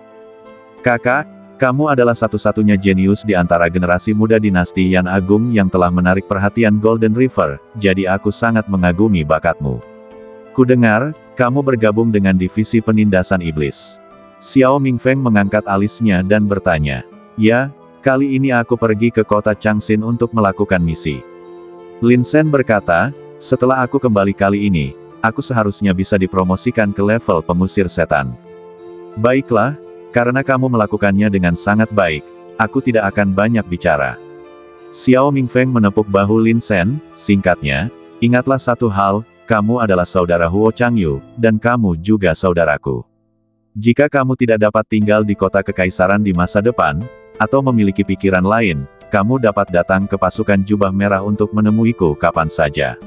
Kakak, kamu adalah satu-satunya jenius di antara generasi muda dinasti Yan Agung yang telah menarik perhatian Golden River, jadi aku sangat mengagumi bakatmu. Kudengar, kamu bergabung dengan divisi penindasan iblis. Xiao Mingfeng mengangkat alisnya dan bertanya, ya, kali ini aku pergi ke kota Changxin untuk melakukan misi. Lin Shen berkata, setelah aku kembali kali ini, aku seharusnya bisa dipromosikan ke level pengusir setan. Baiklah, karena kamu melakukannya dengan sangat baik, aku tidak akan banyak bicara. Xiao Mingfeng menepuk bahu Lin Shen, singkatnya, ingatlah satu hal, kamu adalah saudara Huo Changyu, dan kamu juga saudaraku. Jika kamu tidak dapat tinggal di kota kekaisaran di masa depan, atau memiliki pikiran lain, kamu dapat datang ke pasukan jubah merah untuk menemuiku kapan saja.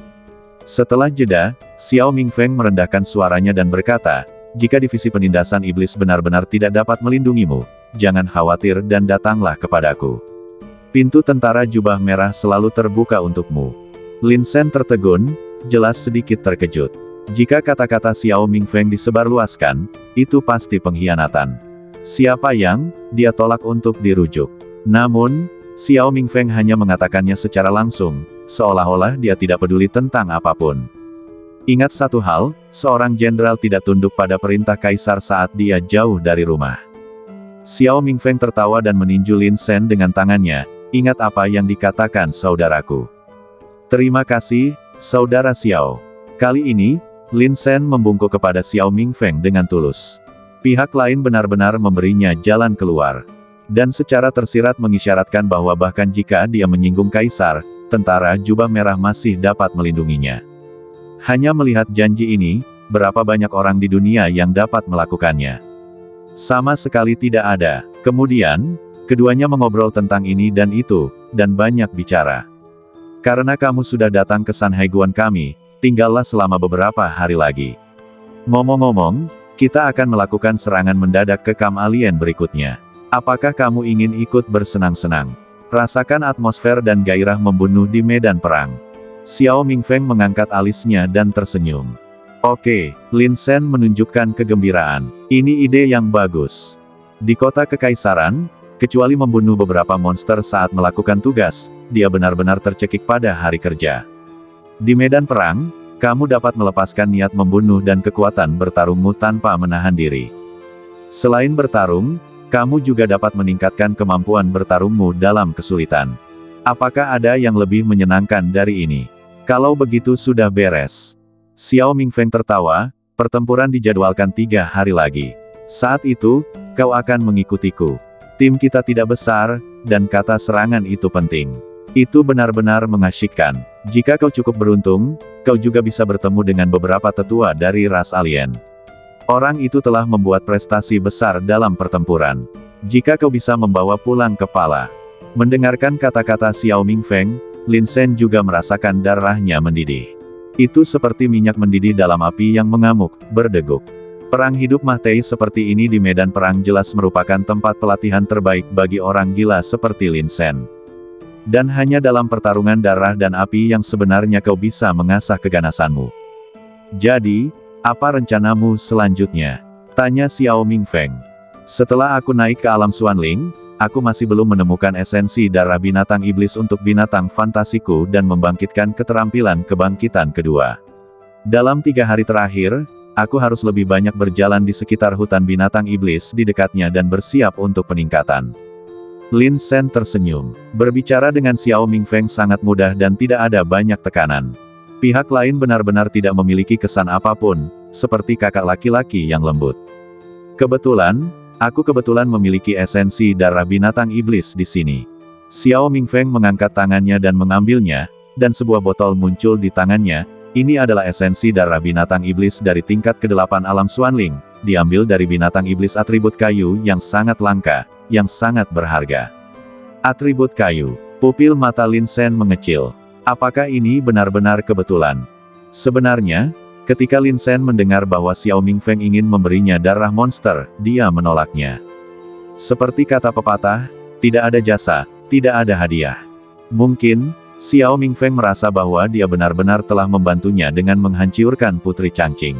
Setelah jeda, Xiao Mingfeng merendahkan suaranya dan berkata, jika divisi penindasan iblis benar-benar tidak dapat melindungimu, jangan khawatir dan datanglah kepadaku. Pintu tentara jubah merah selalu terbuka untukmu. Lin Shen tertegun, jelas sedikit terkejut. Jika kata-kata Xiao Mingfeng disebarluaskan, itu pasti pengkhianatan. Siapa yang, dia tolak untuk dirujuk. Namun, Xiao Mingfeng hanya mengatakannya secara langsung, seolah-olah dia tidak peduli tentang apapun. Ingat satu hal, seorang jenderal tidak tunduk pada perintah kaisar saat dia jauh dari rumah. Xiao Mingfeng tertawa dan meninju Lin Shen dengan tangannya, ingat apa yang dikatakan saudaraku. Terima kasih, saudara Xiao. Kali ini, Lin Shen membungkuk kepada Xiao Mingfeng dengan tulus. Pihak lain benar-benar memberinya jalan keluar. Dan secara tersirat mengisyaratkan bahwa bahkan jika dia menyinggung kaisar, tentara jubah merah masih dapat melindunginya. Hanya melihat janji ini, berapa banyak orang di dunia yang dapat melakukannya? Sama sekali tidak ada. Kemudian, keduanya mengobrol tentang ini dan itu, dan banyak bicara. Karena kamu sudah datang ke Sanhaiguan kami, tinggallah selama beberapa hari lagi. Ngomong-ngomong, kita akan melakukan serangan mendadak ke kamp alien berikutnya. Apakah kamu ingin ikut bersenang-senang? Rasakan atmosfer dan gairah membunuh di medan perang. Xiao Mingfeng mengangkat alisnya dan tersenyum. Oke, Lin Shen menunjukkan kegembiraan. Ini ide yang bagus. Di kota kekaisaran, kecuali membunuh beberapa monster saat melakukan tugas, dia benar-benar tercekik pada hari kerja. Di medan perang, kamu dapat melepaskan niat membunuh dan kekuatan bertarungmu tanpa menahan diri. Selain bertarung, kamu juga dapat meningkatkan kemampuan bertarungmu dalam kesulitan. Apakah ada yang lebih menyenangkan dari ini? Kalau begitu sudah beres. Xiao Mingfeng tertawa, pertempuran dijadwalkan 3 hari lagi. Saat itu, kau akan mengikutiku. Tim kita tidak besar, dan kata serangan itu penting. Itu benar-benar mengasyikkan. Jika kau cukup beruntung, kau juga bisa bertemu dengan beberapa tetua dari ras alien. Orang itu telah membuat prestasi besar dalam pertempuran. Jika kau bisa membawa pulang kepala. Mendengarkan kata-kata Xiao Mingfeng, Lin Shen juga merasakan darahnya mendidih. Itu seperti minyak mendidih dalam api yang mengamuk, berdeguk. Perang hidup mati seperti ini di medan perang jelas merupakan tempat pelatihan terbaik bagi orang gila seperti Lin Shen. Dan hanya dalam pertarungan darah dan api yang sebenarnya kau bisa mengasah keganasanmu. Jadi, apa rencanamu selanjutnya? Tanya Xiao Mingfeng. Setelah aku naik ke alam Xuanling, aku masih belum menemukan esensi darah binatang iblis untuk binatang fantasiku dan membangkitkan keterampilan kebangkitan kedua. Dalam 3 hari terakhir, aku harus lebih banyak berjalan di sekitar hutan binatang iblis di dekatnya dan bersiap untuk peningkatan. Lin Shen tersenyum. Berbicara dengan Xiao Mingfeng sangat mudah dan tidak ada banyak tekanan. Pihak lain benar-benar tidak memiliki kesan apapun, seperti kakak laki-laki yang lembut. Kebetulan, aku memiliki esensi darah binatang iblis di sini. Xiao Mingfeng mengangkat tangannya dan mengambilnya, dan sebuah botol muncul di tangannya. Ini adalah esensi darah binatang iblis dari tingkat ke-8 alam Xuanling, diambil dari binatang iblis atribut kayu yang sangat langka, yang sangat berharga. Atribut kayu. Pupil mata Lin Shen mengecil. Apakah ini benar-benar kebetulan? Sebenarnya, ketika Lin Shen mendengar bahwa Xiao Mingfeng ingin memberinya darah monster, dia menolaknya. Seperti kata pepatah, tidak ada jasa, tidak ada hadiah. Mungkin, Xiao Mingfeng merasa bahwa dia benar-benar telah membantunya dengan menghancurkan Putri Changqing.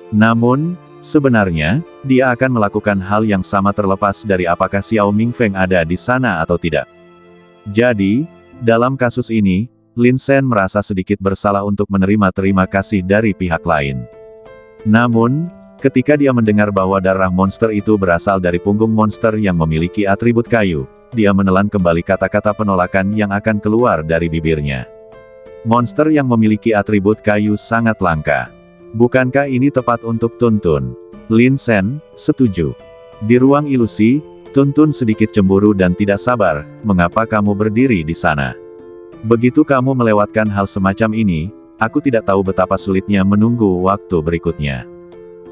Namun, sebenarnya, dia akan melakukan hal yang sama terlepas dari apakah Xiao Mingfeng ada di sana atau tidak. Jadi, dalam kasus ini, Lin Shen merasa sedikit bersalah untuk menerima terima kasih dari pihak lain. Namun, ketika dia mendengar bahwa darah monster itu berasal dari punggung monster yang memiliki atribut kayu, dia menelan kembali kata-kata penolakan yang akan keluar dari bibirnya. Monster yang memiliki atribut kayu sangat langka. Bukankah ini tepat untuk Tuntun? Lin Shen, setuju. Di ruang ilusi, Tuntun sedikit cemburu dan tidak sabar, mengapa kamu berdiri di sana? Begitu kamu melewatkan hal semacam ini, aku tidak tahu betapa sulitnya menunggu waktu berikutnya.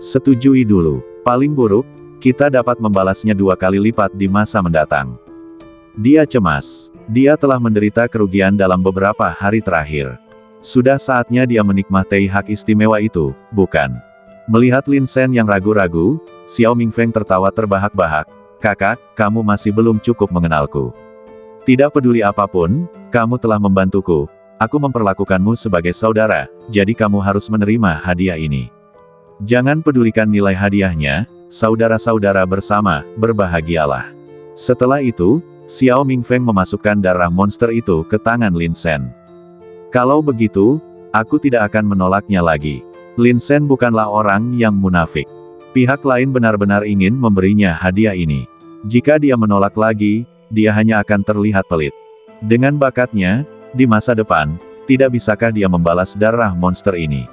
Setujui dulu. Paling buruk, kita dapat membalasnya 2 kali lipat di masa mendatang. Dia cemas. Dia telah menderita kerugian dalam beberapa hari terakhir. Sudah saatnya dia menikmati hak istimewa itu, bukan? Melihat Lin Shen yang ragu-ragu, Xiao Mingfeng tertawa terbahak-bahak. Kakak, kamu masih belum cukup mengenalku. Tidak peduli apapun, kamu telah membantuku. Aku memperlakukanmu sebagai saudara, jadi kamu harus menerima hadiah ini. Jangan pedulikan nilai hadiahnya, saudara-saudara bersama, berbahagialah. Setelah itu, Xiao Mingfeng memasukkan darah monster itu ke tangan Lin Shen. Kalau begitu, aku tidak akan menolaknya lagi. Lin Shen bukanlah orang yang munafik. Pihak lain benar-benar ingin memberinya hadiah ini. Jika dia menolak lagi, dia hanya akan terlihat pelit. Dengan bakatnya, di masa depan, tidak bisakah dia membalas darah monster ini?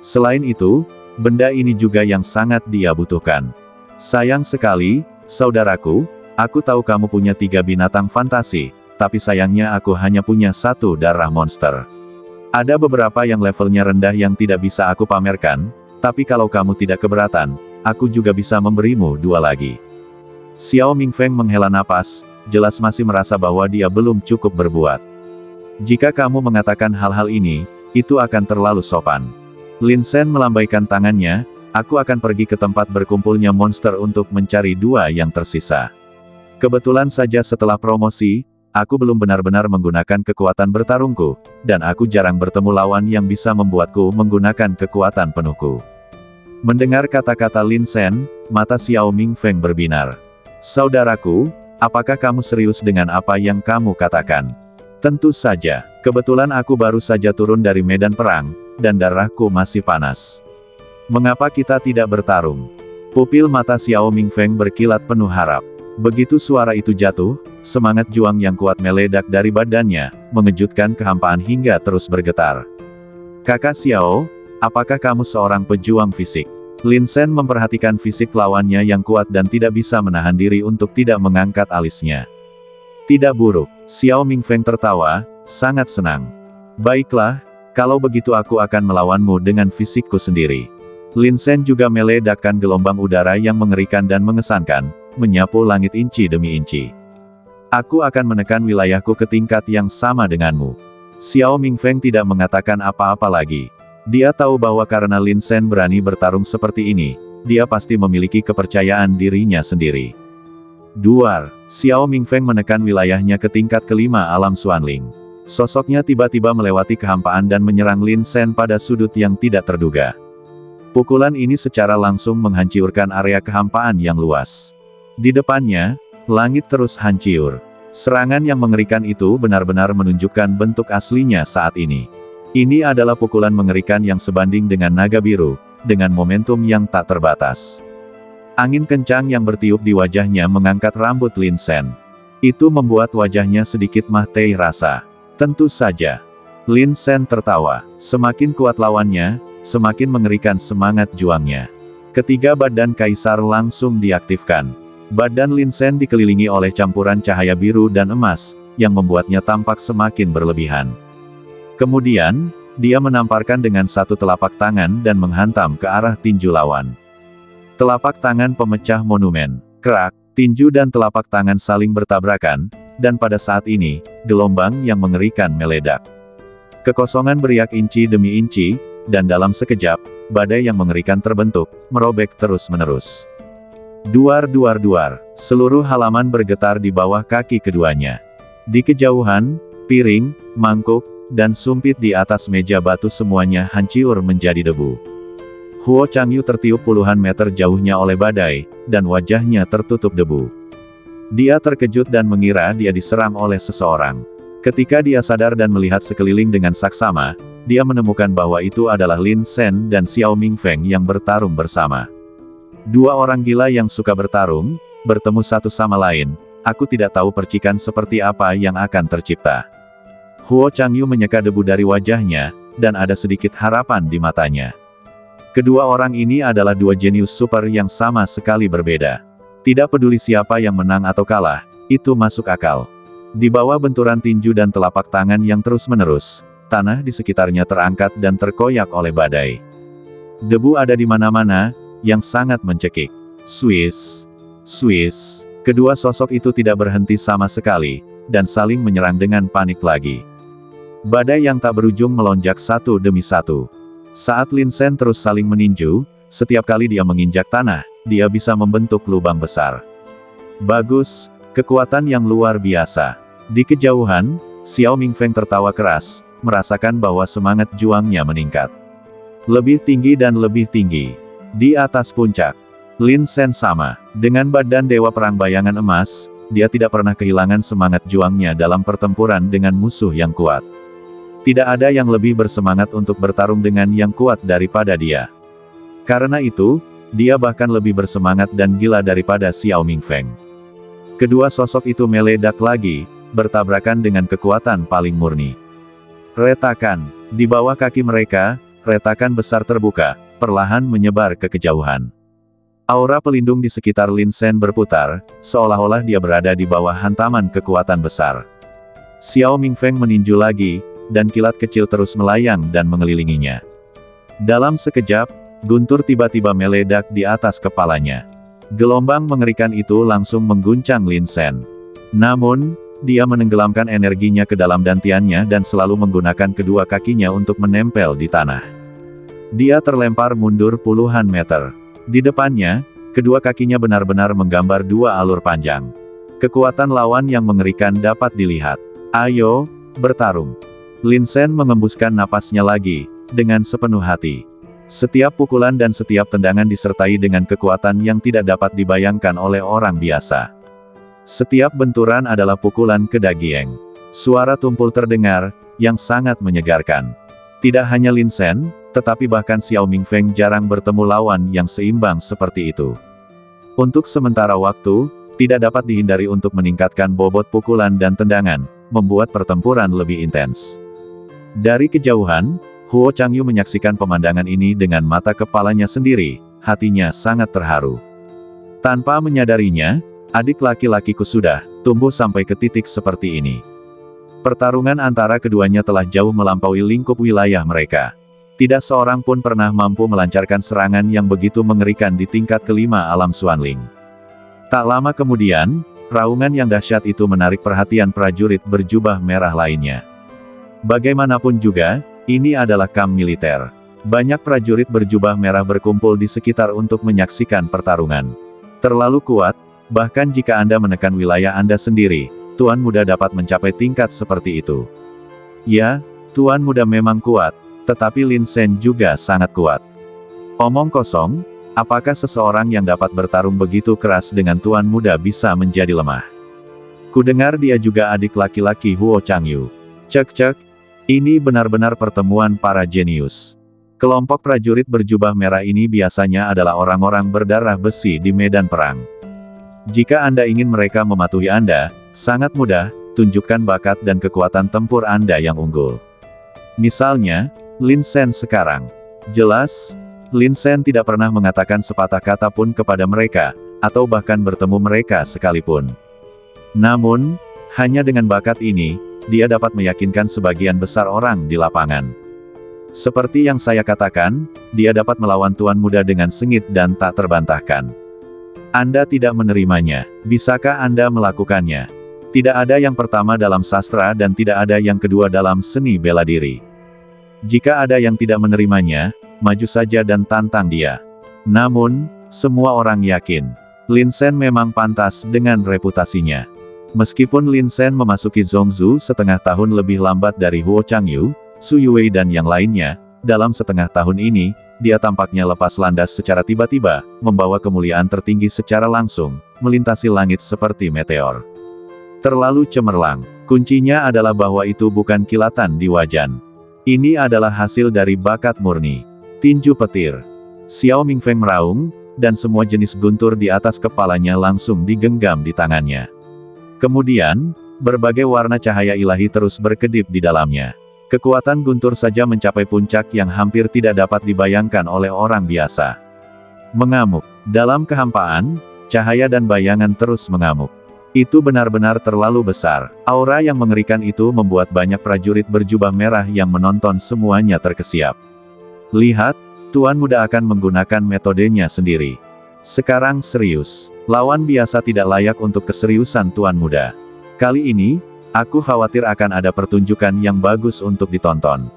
Selain itu, benda ini juga yang sangat dia butuhkan. Sayang sekali, saudaraku, aku tahu kamu punya 3 binatang fantasi, tapi sayangnya aku hanya punya 1 darah monster. Ada beberapa yang levelnya rendah yang tidak bisa aku pamerkan, tapi kalau kamu tidak keberatan, aku juga bisa memberimu 2 lagi. Xiao Mingfeng menghela napas, jelas masih merasa bahwa dia belum cukup berbuat. Jika kamu mengatakan hal-hal ini, itu akan terlalu sopan. Lin Shen melambaikan tangannya, aku akan pergi ke tempat berkumpulnya monster untuk mencari 2 yang tersisa. Kebetulan saja setelah promosi, aku belum benar-benar menggunakan kekuatan bertarungku, dan aku jarang bertemu lawan yang bisa membuatku menggunakan kekuatan penuhku. Mendengar kata-kata Lin Shen, mata Xiao Mingfeng berbinar. Saudaraku, apakah kamu serius dengan apa yang kamu katakan? Tentu saja, kebetulan aku baru saja turun dari medan perang, dan darahku masih panas. Mengapa kita tidak bertarung? Pupil mata Xiao Mingfeng berkilat penuh harap. Begitu suara itu jatuh, semangat juang yang kuat meledak dari badannya, mengejutkan kehampaan hingga terus bergetar. Kakak Xiao, apakah kamu seorang pejuang fisik? Lin Shen memperhatikan fisik lawannya yang kuat dan tidak bisa menahan diri untuk tidak mengangkat alisnya. Tidak buruk, Xiao Mingfeng tertawa, sangat senang. Baiklah, kalau begitu aku akan melawanmu dengan fisikku sendiri. Lin Shen juga meledakkan gelombang udara yang mengerikan dan mengesankan, menyapu langit inci demi inci. Aku akan menekan wilayahku ke tingkat yang sama denganmu. Xiao Mingfeng tidak mengatakan apa-apa lagi. Dia tahu bahwa karena Lin Shen berani bertarung seperti ini, dia pasti memiliki kepercayaan dirinya sendiri. Duar, Xiao Mingfeng menekan wilayahnya ke tingkat kelima alam Xuanling. Sosoknya tiba-tiba melewati kehampaan dan menyerang Lin Shen pada sudut yang tidak terduga. Pukulan ini secara langsung menghancurkan area kehampaan yang luas. Di depannya, langit terus hancur. Serangan yang mengerikan itu benar-benar menunjukkan bentuk aslinya saat ini. Ini adalah pukulan mengerikan yang sebanding dengan naga biru, dengan momentum yang tak terbatas. Angin kencang yang bertiup di wajahnya mengangkat rambut Lin Shen. Itu membuat wajahnya sedikit mahtai rasa. Tentu saja. Lin Shen tertawa. Semakin kuat lawannya, semakin mengerikan semangat juangnya. Ketiga badan kaisar langsung diaktifkan. Badan Lin Shen dikelilingi oleh campuran cahaya biru dan emas, yang membuatnya tampak semakin berlebihan. Kemudian, dia menamparkan dengan 1 telapak tangan dan menghantam ke arah tinju lawan. Telapak tangan pemecah monumen. Krak, tinju dan telapak tangan saling bertabrakan, dan pada saat ini, gelombang yang mengerikan meledak. Kekosongan beriak inci demi inci, dan dalam sekejap, badai yang mengerikan terbentuk, merobek terus-menerus. Duar duar duar, seluruh halaman bergetar di bawah kaki keduanya. Di kejauhan, Piring, mangkuk, dan sumpit di atas meja batu semuanya hancur menjadi debu. Huo Changyu tertiup puluhan meter jauhnya oleh badai, dan wajahnya tertutup debu. Dia terkejut dan mengira dia diserang oleh seseorang. Ketika dia sadar dan melihat sekeliling dengan saksama, dia menemukan bahwa itu adalah Lin Sen dan Xiao Mingfeng yang bertarung bersama. Dua orang gila yang suka bertarung, bertemu satu sama lain. Aku tidak tahu percikan seperti apa yang akan tercipta. Huo Changyu menyeka debu dari wajahnya, dan ada sedikit harapan di matanya. Kedua orang ini adalah dua jenius super yang sama sekali berbeda. Tidak peduli siapa yang menang atau kalah, itu masuk akal. Di bawah benturan tinju dan telapak tangan yang terus-menerus, tanah di sekitarnya terangkat dan terkoyak oleh badai. Debu ada di mana-mana, yang sangat mencekik. Swiss. Swiss. Kedua sosok itu tidak berhenti sama sekali, dan saling menyerang dengan panik lagi. Badai yang tak berujung melonjak satu demi satu. Saat Lin Sen terus saling meninju, setiap kali dia menginjak tanah, dia bisa membentuk lubang besar. Bagus, kekuatan yang luar biasa. Di kejauhan, Xiao Mingfeng tertawa keras, merasakan bahwa semangat juangnya meningkat. Lebih tinggi dan lebih tinggi. Di atas puncak, Lin Sen sama. Dengan badan dewa perang bayangan emas, dia tidak pernah kehilangan semangat juangnya dalam pertempuran dengan musuh yang kuat. Tidak ada yang lebih bersemangat untuk bertarung dengan yang kuat daripada dia. Karena itu, dia bahkan lebih bersemangat dan gila daripada Xiao Mingfeng. Kedua sosok itu meledak lagi, bertabrakan dengan kekuatan paling murni. Retakan. Di bawah kaki mereka, retakan besar terbuka, perlahan menyebar ke kejauhan. Aura pelindung di sekitar Lin Sen berputar, seolah-olah dia berada di bawah hantaman kekuatan besar. Xiao Mingfeng meninju lagi, dan kilat kecil terus melayang dan mengelilinginya. Dalam sekejap, guntur tiba-tiba meledak di atas kepalanya. Gelombang mengerikan itu langsung mengguncang Lin Sen. Namun, dia menenggelamkan energinya ke dalam dantiannya dan selalu menggunakan kedua kakinya untuk menempel di tanah. Dia terlempar mundur puluhan meter. Di depannya, kedua kakinya benar-benar menggambar dua alur panjang. Kekuatan lawan yang mengerikan dapat dilihat. Ayo, bertarung. Lin Sen mengembuskan napasnya lagi, dengan sepenuh hati. Setiap pukulan dan setiap tendangan disertai dengan kekuatan yang tidak dapat dibayangkan oleh orang biasa. Setiap benturan adalah pukulan ke dagieng. Suara tumpul terdengar, yang sangat menyegarkan. Tidak hanya Lin Sen, tetapi bahkan Xiao Mingfeng jarang bertemu lawan yang seimbang seperti itu. Untuk sementara waktu, tidak dapat dihindari untuk meningkatkan bobot pukulan dan tendangan, membuat pertempuran lebih intens. Dari kejauhan, Huo Changyu menyaksikan pemandangan ini dengan mata kepalanya sendiri, hatinya sangat terharu. Tanpa menyadarinya, adik laki-lakiku sudah tumbuh sampai ke titik seperti ini. Pertarungan antara keduanya telah jauh melampaui lingkup wilayah mereka. Tidak seorang pun pernah mampu melancarkan serangan yang begitu mengerikan di tingkat kelima alam Xuanling. Tak lama kemudian, raungan yang dahsyat itu menarik perhatian prajurit berjubah merah lainnya. Bagaimanapun juga, ini adalah kamp militer. Banyak prajurit berjubah merah berkumpul di sekitar untuk menyaksikan pertarungan. Terlalu kuat, bahkan jika Anda menekan wilayah Anda sendiri, Tuan Muda dapat mencapai tingkat seperti itu. Ya, Tuan Muda memang kuat, tetapi Lin Sen juga sangat kuat. Omong kosong, apakah seseorang yang dapat bertarung begitu keras dengan Tuan Muda bisa menjadi lemah? Kudengar dia juga adik laki-laki Huo Changyu. Cek-cek. Ini benar-benar pertemuan para jenius. Kelompok prajurit berjubah merah ini biasanya adalah orang-orang berdarah besi di medan perang. Jika Anda ingin mereka mematuhi Anda, sangat mudah, tunjukkan bakat dan kekuatan tempur Anda yang unggul. Misalnya, Lin Sen sekarang. Jelas, Lin Sen tidak pernah mengatakan sepatah kata pun kepada mereka, atau bahkan bertemu mereka sekalipun. Namun, hanya dengan bakat ini, dia dapat meyakinkan sebagian besar orang di lapangan. Seperti yang saya katakan, dia dapat melawan Tuan Muda dengan sengit dan tak terbantahkan. Anda tidak menerimanya. Bisakah Anda melakukannya? Tidak ada yang pertama dalam sastra dan tidak ada yang kedua dalam seni bela diri. Jika ada yang tidak menerimanya, maju saja dan tantang dia. Namun, semua orang yakin, Lin Sen memang pantas dengan reputasinya. Meskipun Lin Sen memasuki Zhongzhou setengah tahun lebih lambat dari Huo Changyu, Su Yuwei dan yang lainnya, dalam setengah tahun ini, dia tampaknya lepas landas secara tiba-tiba, membawa kemuliaan tertinggi secara langsung, melintasi langit seperti meteor. Terlalu cemerlang. Kuncinya adalah bahwa itu bukan kilatan di wajan. Ini adalah hasil dari bakat murni. Tinju petir. Xiao Mingfeng meraung, dan semua jenis guntur di atas kepalanya langsung digenggam di tangannya. Kemudian, berbagai warna cahaya ilahi terus berkedip di dalamnya. Kekuatan guntur saja mencapai puncak yang hampir tidak dapat dibayangkan oleh orang biasa. Mengamuk. Dalam kehampaan, cahaya dan bayangan terus mengamuk. Itu benar-benar terlalu besar. Aura yang mengerikan itu membuat banyak prajurit berjubah merah yang menonton semuanya terkesiap. Lihat, Tuan Muda akan menggunakan metodenya sendiri. Sekarang serius. Lawan biasa tidak layak untuk keseriusan Tuan Muda. Kali ini, aku khawatir akan ada pertunjukan yang bagus untuk ditonton.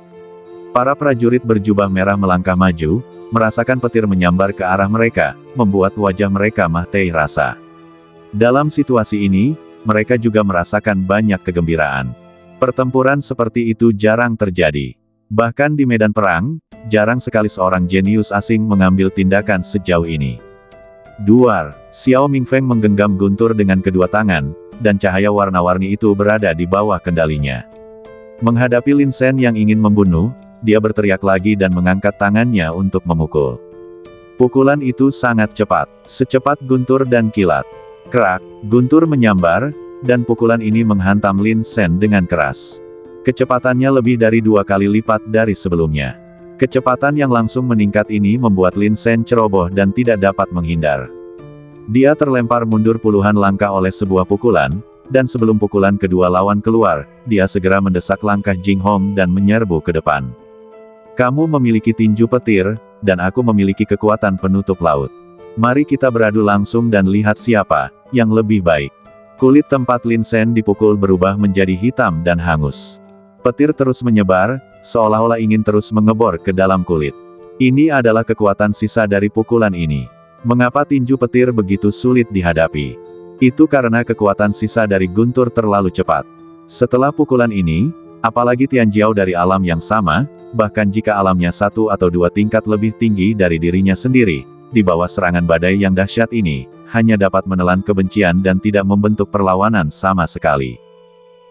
Para prajurit berjubah merah melangkah maju, merasakan petir menyambar ke arah mereka, membuat wajah mereka mati rasa. Dalam situasi ini, mereka juga merasakan banyak kegembiraan. Pertempuran seperti itu jarang terjadi. Bahkan di medan perang, jarang sekali seorang jenius asing mengambil tindakan sejauh ini. Duar, Xiao Mingfeng menggenggam guntur dengan kedua tangan, dan cahaya warna-warni itu berada di bawah kendalinya. Menghadapi Lin Sen yang ingin membunuh, dia berteriak lagi dan mengangkat tangannya untuk memukul. Pukulan itu sangat cepat, secepat guntur dan kilat. Kerak, guntur menyambar, dan pukulan ini menghantam Lin Sen dengan keras. Kecepatannya lebih dari 2 kali lipat dari sebelumnya. Kecepatan yang langsung meningkat ini membuat Lin Sen ceroboh dan tidak dapat menghindar. Dia terlempar mundur puluhan langkah oleh sebuah pukulan, dan sebelum pukulan kedua lawan keluar, dia segera mendesak langkah Jing Hong dan menyerbu ke depan. Kamu memiliki tinju petir, dan aku memiliki kekuatan penutup laut. Mari kita beradu langsung dan lihat siapa yang lebih baik. Kulit tempat Lin Sen dipukul berubah menjadi hitam dan hangus. Petir terus menyebar, seolah-olah ingin terus mengebor ke dalam kulit. Ini adalah kekuatan sisa dari pukulan ini. Mengapa tinju petir begitu sulit dihadapi? Itu karena kekuatan sisa dari guntur terlalu cepat. Setelah pukulan ini, apalagi Tianjiao dari alam yang sama, bahkan jika alamnya 1 atau 2 tingkat lebih tinggi dari dirinya sendiri, di bawah serangan badai yang dahsyat ini, hanya dapat menelan kebencian dan tidak membentuk perlawanan sama sekali.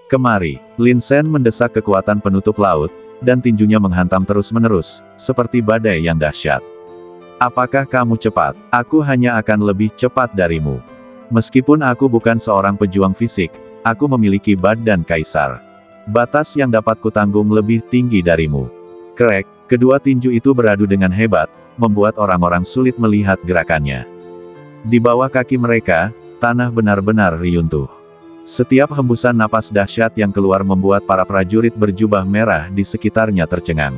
Kemari, Lin Sen mendesak kekuatan penutup laut, dan tinjunya menghantam terus-menerus, seperti badai yang dahsyat. Apakah kamu cepat? Aku hanya akan lebih cepat darimu. Meskipun aku bukan seorang pejuang fisik, aku memiliki badan kaisar. Batas yang dapat kutanggung lebih tinggi darimu. Krek, kedua tinju itu beradu dengan hebat, membuat orang-orang sulit melihat gerakannya. Di bawah kaki mereka, tanah benar-benar riuntuh. Setiap hembusan napas dahsyat yang keluar membuat para prajurit berjubah merah di sekitarnya tercengang.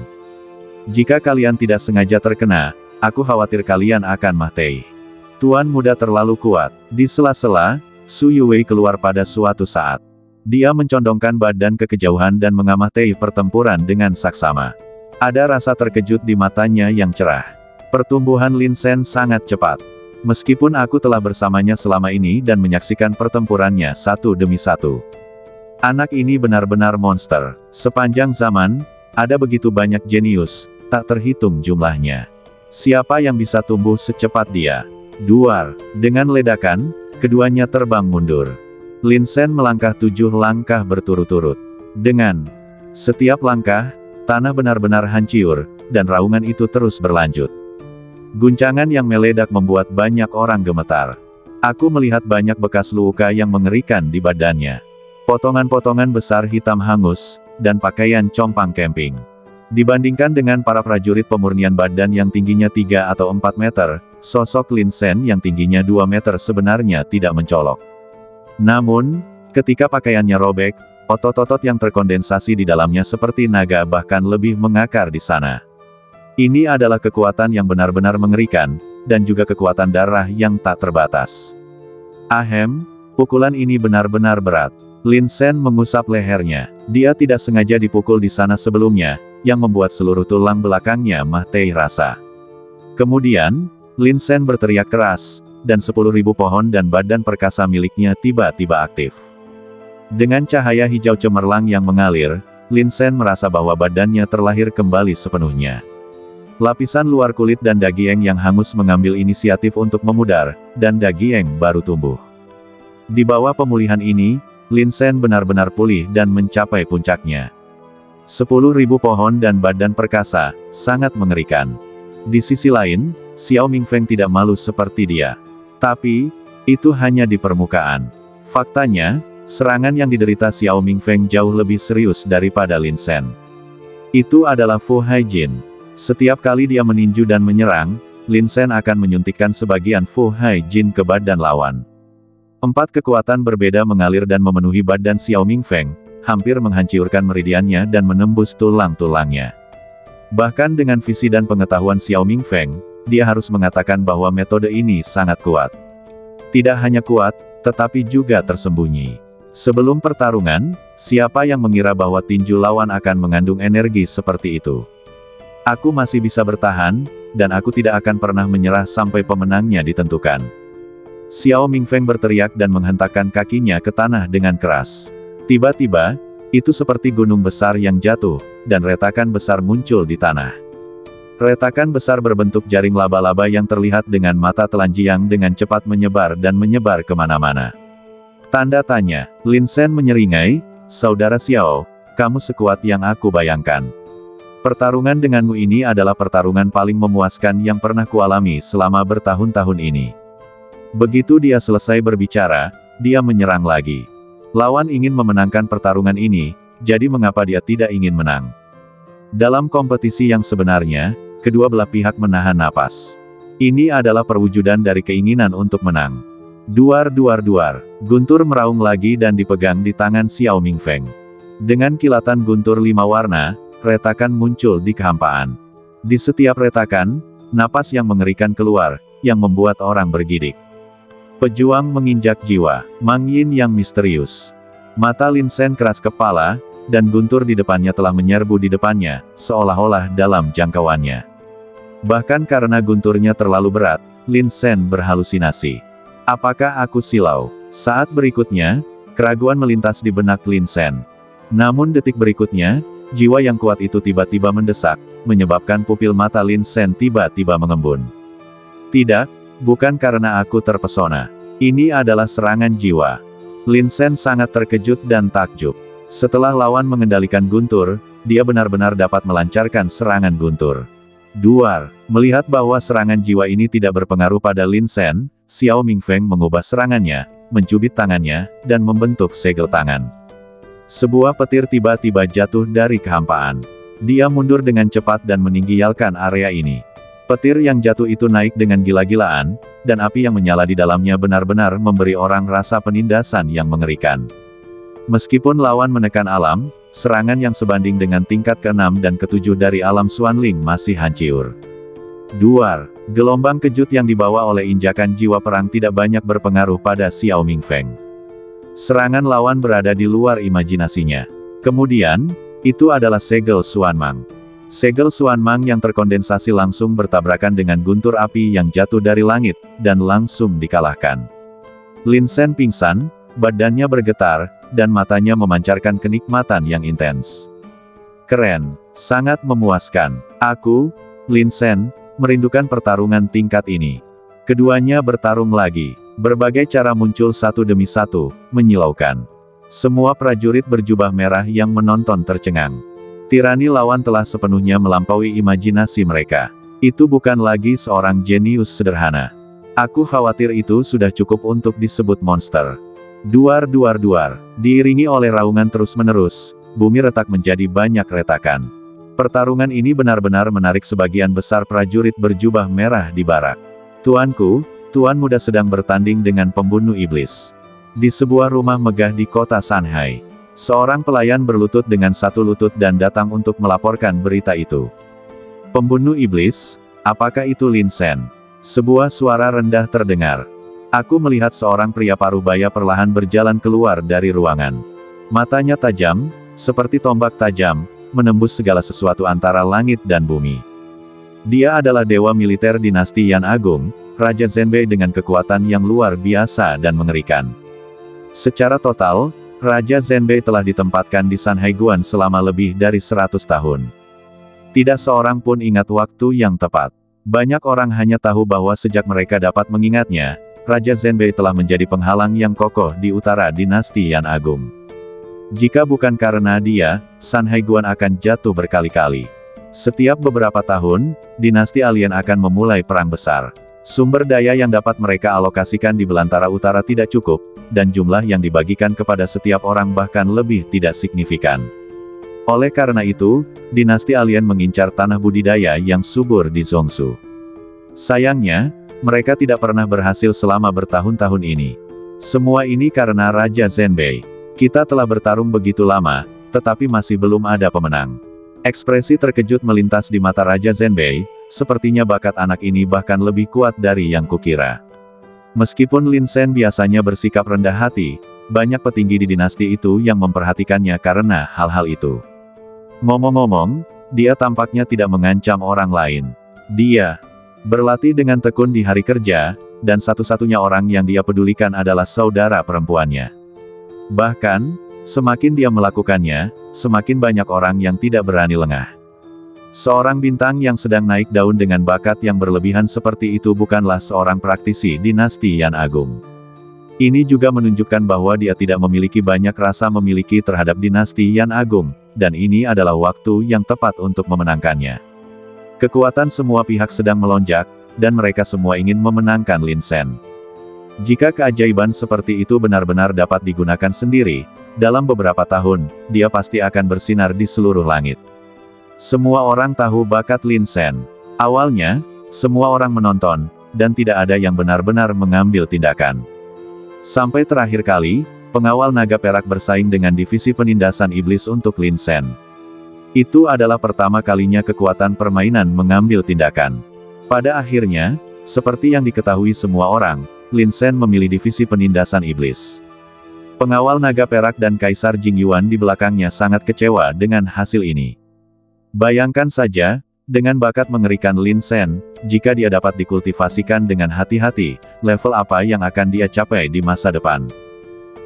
Jika kalian tidak sengaja terkena, aku khawatir kalian akan mati. Tuan Muda terlalu kuat. Di sela-sela, Su Yuwei keluar pada suatu saat. Dia mencondongkan badan ke kejauhan dan mengamati pertempuran dengan saksama. Ada rasa terkejut di matanya yang cerah. Pertumbuhan Lin Sen sangat cepat. Meskipun aku telah bersamanya selama ini dan menyaksikan pertempurannya satu demi satu. Anak ini benar-benar monster. Sepanjang zaman, ada begitu banyak jenius, tak terhitung jumlahnya. Siapa yang bisa tumbuh secepat dia? Duar. Dengan ledakan, keduanya terbang mundur. Lin Sen melangkah 7 langkah berturut-turut. Dengan setiap langkah, tanah benar-benar hancur, dan raungan itu terus berlanjut. Guncangan yang meledak membuat banyak orang gemetar. Aku melihat banyak bekas luka yang mengerikan di badannya. Potongan-potongan besar hitam hangus, dan pakaian compang camping. Dibandingkan dengan para prajurit pemurnian badan yang tingginya 3 atau 4 meter, sosok Lin Sen yang tingginya 2 meter sebenarnya tidak mencolok. Namun, ketika pakaiannya robek, otot-otot yang terkondensasi di dalamnya seperti naga bahkan lebih mengakar di sana. Ini adalah kekuatan yang benar-benar mengerikan, dan juga kekuatan darah yang tak terbatas. Ahem, pukulan ini benar-benar berat. Lin Sen mengusap lehernya. Dia tidak sengaja dipukul di sana sebelumnya, yang membuat seluruh tulang belakangnya mati rasa. Kemudian, Lin Sen berteriak keras, dan 10.000 pohon dan badan perkasa miliknya tiba-tiba aktif. Dengan cahaya hijau cemerlang yang mengalir, Lin Sen merasa bahwa badannya terlahir kembali sepenuhnya. Lapisan luar kulit dan daging yang hangus mengambil inisiatif untuk memudar, dan daging baru tumbuh. Di bawah pemulihan ini, Lin Sen benar-benar pulih dan mencapai puncaknya. 10.000 pohon dan badan perkasa, sangat mengerikan. Di sisi lain, Xiao Mingfeng tidak malu seperti dia. Tapi, itu hanya di permukaan. Faktanya, serangan yang diderita Xiao Mingfeng jauh lebih serius daripada Lin Sen. Itu adalah Fu Haijin. Setiap kali dia meninju dan menyerang, Lin Sen akan menyuntikkan sebagian Fu Haijin ke badan lawan. 4 kekuatan berbeda mengalir dan memenuhi badan Xiao Mingfeng, hampir menghancurkan meridiannya dan menembus tulang-tulangnya. Bahkan dengan visi dan pengetahuan Xiao Mingfeng, dia harus mengatakan bahwa metode ini sangat kuat. Tidak hanya kuat, tetapi juga tersembunyi. Sebelum pertarungan, siapa yang mengira bahwa tinju lawan akan mengandung energi seperti itu? Aku masih bisa bertahan, dan aku tidak akan pernah menyerah sampai pemenangnya ditentukan. Xiao Mingfeng berteriak dan menghentakkan kakinya ke tanah dengan keras. Tiba-tiba, itu seperti gunung besar yang jatuh, dan retakan besar muncul di tanah. Retakan besar berbentuk jaring laba-laba yang terlihat dengan mata telanjang dengan cepat menyebar dan menyebar kemana-mana. Tanda tanya, Lin Sen menyeringai, "Saudara Xiao, kamu sekuat yang aku bayangkan. Pertarungan denganmu ini adalah pertarungan paling memuaskan yang pernah kualami selama bertahun-tahun ini." Begitu dia selesai berbicara, dia menyerang lagi. Lawan ingin memenangkan pertarungan ini, jadi mengapa dia tidak ingin menang? Dalam kompetisi yang sebenarnya, kedua belah pihak menahan napas. Ini adalah perwujudan dari keinginan untuk menang. Duar duar duar, guntur meraung lagi dan dipegang di tangan Xiao Mingfeng. Dengan kilatan guntur 5 warna, retakan muncul di kehampaan. Di setiap retakan, napas yang mengerikan keluar, yang membuat orang bergidik. Pejuang menginjak jiwa, Mang Yin yang misterius. Mata Lin Sen keras kepala, dan guntur di depannya telah menyerbu di depannya, seolah-olah dalam jangkauannya. Bahkan karena gunturnya terlalu berat, Lin Sen berhalusinasi. Apakah aku silau? Saat berikutnya, keraguan melintas di benak Lin Sen. Namun detik berikutnya, jiwa yang kuat itu tiba-tiba mendesak, menyebabkan pupil mata Lin Sen tiba-tiba mengembun. Tidak, bukan karena aku terpesona. Ini adalah serangan jiwa. Lin Sen sangat terkejut dan takjub. Setelah lawan mengendalikan guntur, dia benar-benar dapat melancarkan serangan guntur. Duar, melihat bahwa serangan jiwa ini tidak berpengaruh pada Lin Sen, Xiao Mingfeng mengubah serangannya, mencubit tangannya, dan membentuk segel tangan. Sebuah petir tiba-tiba jatuh dari kehampaan. Dia mundur dengan cepat dan meninggialkan area ini. Petir yang jatuh itu naik dengan gila-gilaan, dan api yang menyala di dalamnya benar-benar memberi orang rasa penindasan yang mengerikan. Meskipun lawan menekan alam, serangan yang sebanding dengan tingkat ke-6 dan ke-7 dari alam Xuanling masih hancur. Duar, gelombang kejut yang dibawa oleh injakan jiwa perang tidak banyak berpengaruh pada Xiao Mingfeng. Serangan lawan berada di luar imajinasinya. Kemudian, itu adalah segel Xuanmang. Segel Xuanmang yang terkondensasi langsung bertabrakan dengan guntur api yang jatuh dari langit, dan langsung dikalahkan. Lin Sen pingsan, badannya bergetar, dan matanya memancarkan kenikmatan yang intens. Keren, sangat memuaskan. Aku, Lin Sen, merindukan pertarungan tingkat ini. Keduanya bertarung lagi. Berbagai cara muncul satu demi satu, menyilaukan. Semua prajurit berjubah merah yang menonton tercengang. Tirani lawan telah sepenuhnya melampaui imajinasi mereka. Itu bukan lagi seorang jenius sederhana. Aku khawatir itu sudah cukup untuk disebut monster. Duar duar duar, diiringi oleh raungan terus-menerus, bumi retak menjadi banyak retakan. Pertarungan ini benar-benar menarik sebagian besar prajurit berjubah merah di barak. Tuanku, Tuan Muda sedang bertanding dengan pembunuh iblis. Di sebuah rumah megah di kota Shanghai, seorang pelayan berlutut dengan satu lutut dan datang untuk melaporkan berita itu. Pembunuh iblis, apakah itu Lin Sen? Sebuah suara rendah terdengar. Aku melihat seorang pria parubaya perlahan berjalan keluar dari ruangan. Matanya tajam, seperti tombak tajam, menembus segala sesuatu antara langit dan bumi. Dia adalah dewa militer dinasti Yan Agung, Raja Zhenbei dengan kekuatan yang luar biasa dan mengerikan. Secara total, Raja Zhenbei telah ditempatkan di Sanhaiguan selama lebih dari 100 tahun. Tidak seorang pun ingat waktu yang tepat. Banyak orang hanya tahu bahwa sejak mereka dapat mengingatnya, Raja Zhenbei telah menjadi penghalang yang kokoh di utara dinasti Yan Agung. Jika bukan karena dia, Sanhaiguan akan jatuh berkali-kali. Setiap beberapa tahun, dinasti alien akan memulai perang besar. Sumber daya yang dapat mereka alokasikan di belantara utara tidak cukup, dan jumlah yang dibagikan kepada setiap orang bahkan lebih tidak signifikan. Oleh karena itu, dinasti alien mengincar tanah budidaya yang subur di Zhongshu. Sayangnya, mereka tidak pernah berhasil selama bertahun-tahun ini. Semua ini karena Raja Zhenbei. Kita telah bertarung begitu lama, tetapi masih belum ada pemenang. Ekspresi terkejut melintas di mata Raja Zhenbei, sepertinya bakat anak ini bahkan lebih kuat dari yang kukira. Meskipun Lin Shen biasanya bersikap rendah hati, banyak petinggi di dinasti itu yang memperhatikannya karena hal-hal itu. Ngomong-ngomong, dia tampaknya tidak mengancam orang lain. Dia berlatih dengan tekun di hari kerja, dan satu-satunya orang yang dia pedulikan adalah saudara perempuannya. Bahkan, semakin dia melakukannya, semakin banyak orang yang tidak berani lengah. Seorang bintang yang sedang naik daun dengan bakat yang berlebihan seperti itu bukanlah seorang praktisi dinasti Yan Agung. Ini juga menunjukkan bahwa dia tidak memiliki banyak rasa memiliki terhadap dinasti Yan Agung, dan ini adalah waktu yang tepat untuk memenangkannya. Kekuatan semua pihak sedang melonjak, dan mereka semua ingin memenangkan Lin Shen. Jika keajaiban seperti itu benar-benar dapat digunakan sendiri, dalam beberapa tahun, dia pasti akan bersinar di seluruh langit. Semua orang tahu bakat Lin Shen. Awalnya, semua orang menonton, dan tidak ada yang benar-benar mengambil tindakan. Sampai terakhir kali, pengawal naga perak bersaing dengan divisi penindasan iblis untuk Lin Shen. Itu adalah pertama kalinya kekuatan permainan mengambil tindakan. Pada akhirnya, seperti yang diketahui semua orang, Lin Shen memilih divisi penindasan iblis. Pengawal naga perak dan Kaisar Jing Yuan di belakangnya sangat kecewa dengan hasil ini. Bayangkan saja, dengan bakat mengerikan Lin Shen, jika dia dapat dikultivasikan dengan hati-hati, level apa yang akan dia capai di masa depan.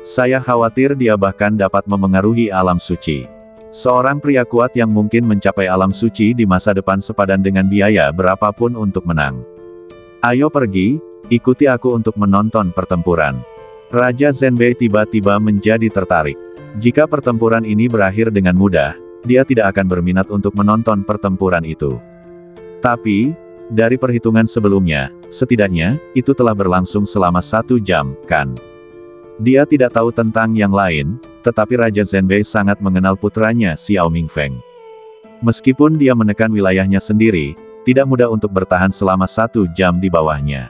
Saya khawatir dia bahkan dapat memengaruhi alam suci. Seorang pria kuat yang mungkin mencapai alam suci di masa depan sepadan dengan biaya berapapun untuk menang. Ayo pergi, ikuti aku untuk menonton pertempuran. Raja Zhenbei tiba-tiba menjadi tertarik. Jika pertempuran ini berakhir dengan mudah, dia tidak akan berminat untuk menonton pertempuran itu. Tapi, dari perhitungan sebelumnya, setidaknya, itu telah berlangsung selama 1 jam, kan? Dia tidak tahu tentang yang lain, tetapi Raja Zhenbei sangat mengenal putranya Xiao Mingfeng. Meskipun dia menekan wilayahnya sendiri, tidak mudah untuk bertahan selama 1 jam di bawahnya.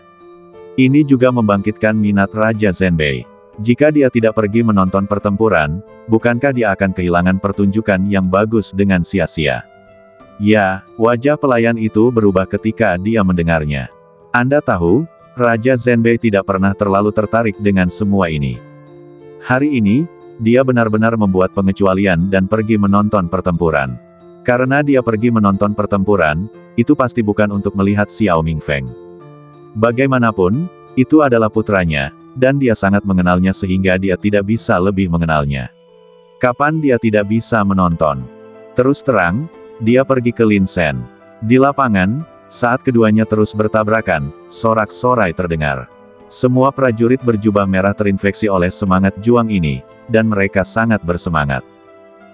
Ini juga membangkitkan minat Raja Zhenbei. Jika dia tidak pergi menonton pertempuran, bukankah dia akan kehilangan pertunjukan yang bagus dengan sia-sia? Ya, wajah pelayan itu berubah ketika dia mendengarnya. Anda tahu, Raja Zhenbei tidak pernah terlalu tertarik dengan semua ini. Hari ini, dia benar-benar membuat pengecualian dan pergi menonton pertempuran. Karena dia pergi menonton pertempuran, itu pasti bukan untuk melihat Xiao Mingfeng. Bagaimanapun, itu adalah putranya, dan dia sangat mengenalnya sehingga dia tidak bisa lebih mengenalnya. Kapan dia tidak bisa menonton? Terus terang, dia pergi ke Lin Shen. Di lapangan, saat keduanya terus bertabrakan, sorak-sorai terdengar. Semua prajurit berjubah merah terinfeksi oleh semangat juang ini, dan mereka sangat bersemangat.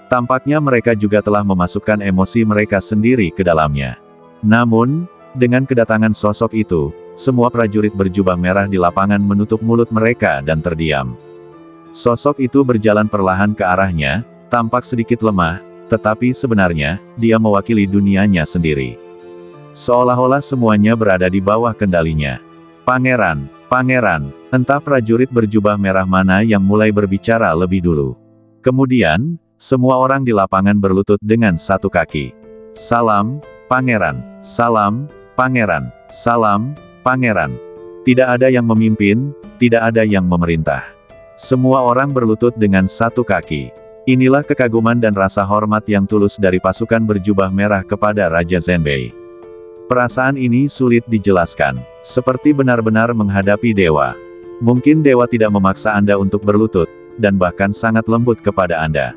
Tampaknya mereka juga telah memasukkan emosi mereka sendiri ke dalamnya. Namun, dengan kedatangan sosok itu, semua prajurit berjubah merah di lapangan menutup mulut mereka dan terdiam. Sosok itu berjalan perlahan ke arahnya, tampak sedikit lemah, tetapi sebenarnya, dia mewakili dunianya sendiri. Seolah-olah semuanya berada di bawah kendalinya. Pangeran, pangeran, entah prajurit berjubah merah mana yang mulai berbicara lebih dulu. Kemudian, semua orang di lapangan berlutut dengan satu kaki. Salam, pangeran, salam, pangeran, salam, pangeran. Tidak ada yang memimpin, tidak ada yang memerintah. Semua orang berlutut dengan satu kaki. Inilah kekaguman dan rasa hormat yang tulus dari pasukan berjubah merah kepada Raja Zhenbei. Perasaan ini sulit dijelaskan, seperti benar-benar menghadapi dewa. Mungkin dewa tidak memaksa Anda untuk berlutut, dan bahkan sangat lembut kepada Anda.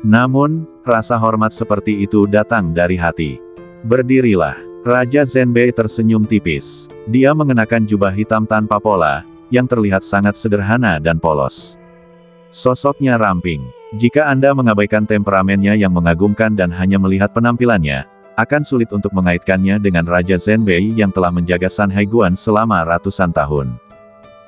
Namun, rasa hormat seperti itu datang dari hati. Berdirilah. Raja Zenbei tersenyum tipis. Dia mengenakan jubah hitam tanpa pola, yang terlihat sangat sederhana dan polos. Sosoknya ramping. Jika Anda mengabaikan temperamennya yang mengagumkan dan hanya melihat penampilannya, akan sulit untuk mengaitkannya dengan Raja Zenbei yang telah menjaga Sanhaiguan selama ratusan tahun.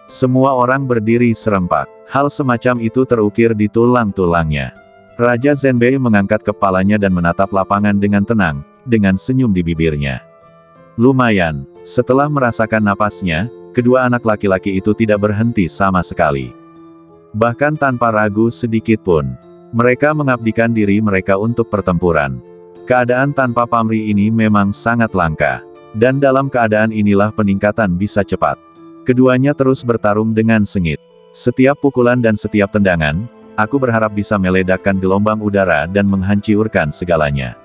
Semua orang berdiri serempak. Hal semacam itu terukir di tulang-tulangnya. Raja Zenbei mengangkat kepalanya dan menatap lapangan dengan tenang, dengan senyum di bibirnya. Lumayan, setelah merasakan napasnya, kedua anak laki-laki itu tidak berhenti sama sekali. Bahkan tanpa ragu sedikit pun, mereka mengabdikan diri mereka untuk pertempuran. Keadaan tanpa pamrih ini memang sangat langka. Dan dalam keadaan inilah peningkatan bisa cepat. Keduanya terus bertarung dengan sengit. Setiap pukulan dan setiap tendangan, aku berharap bisa meledakkan gelombang udara dan menghancurkan segalanya.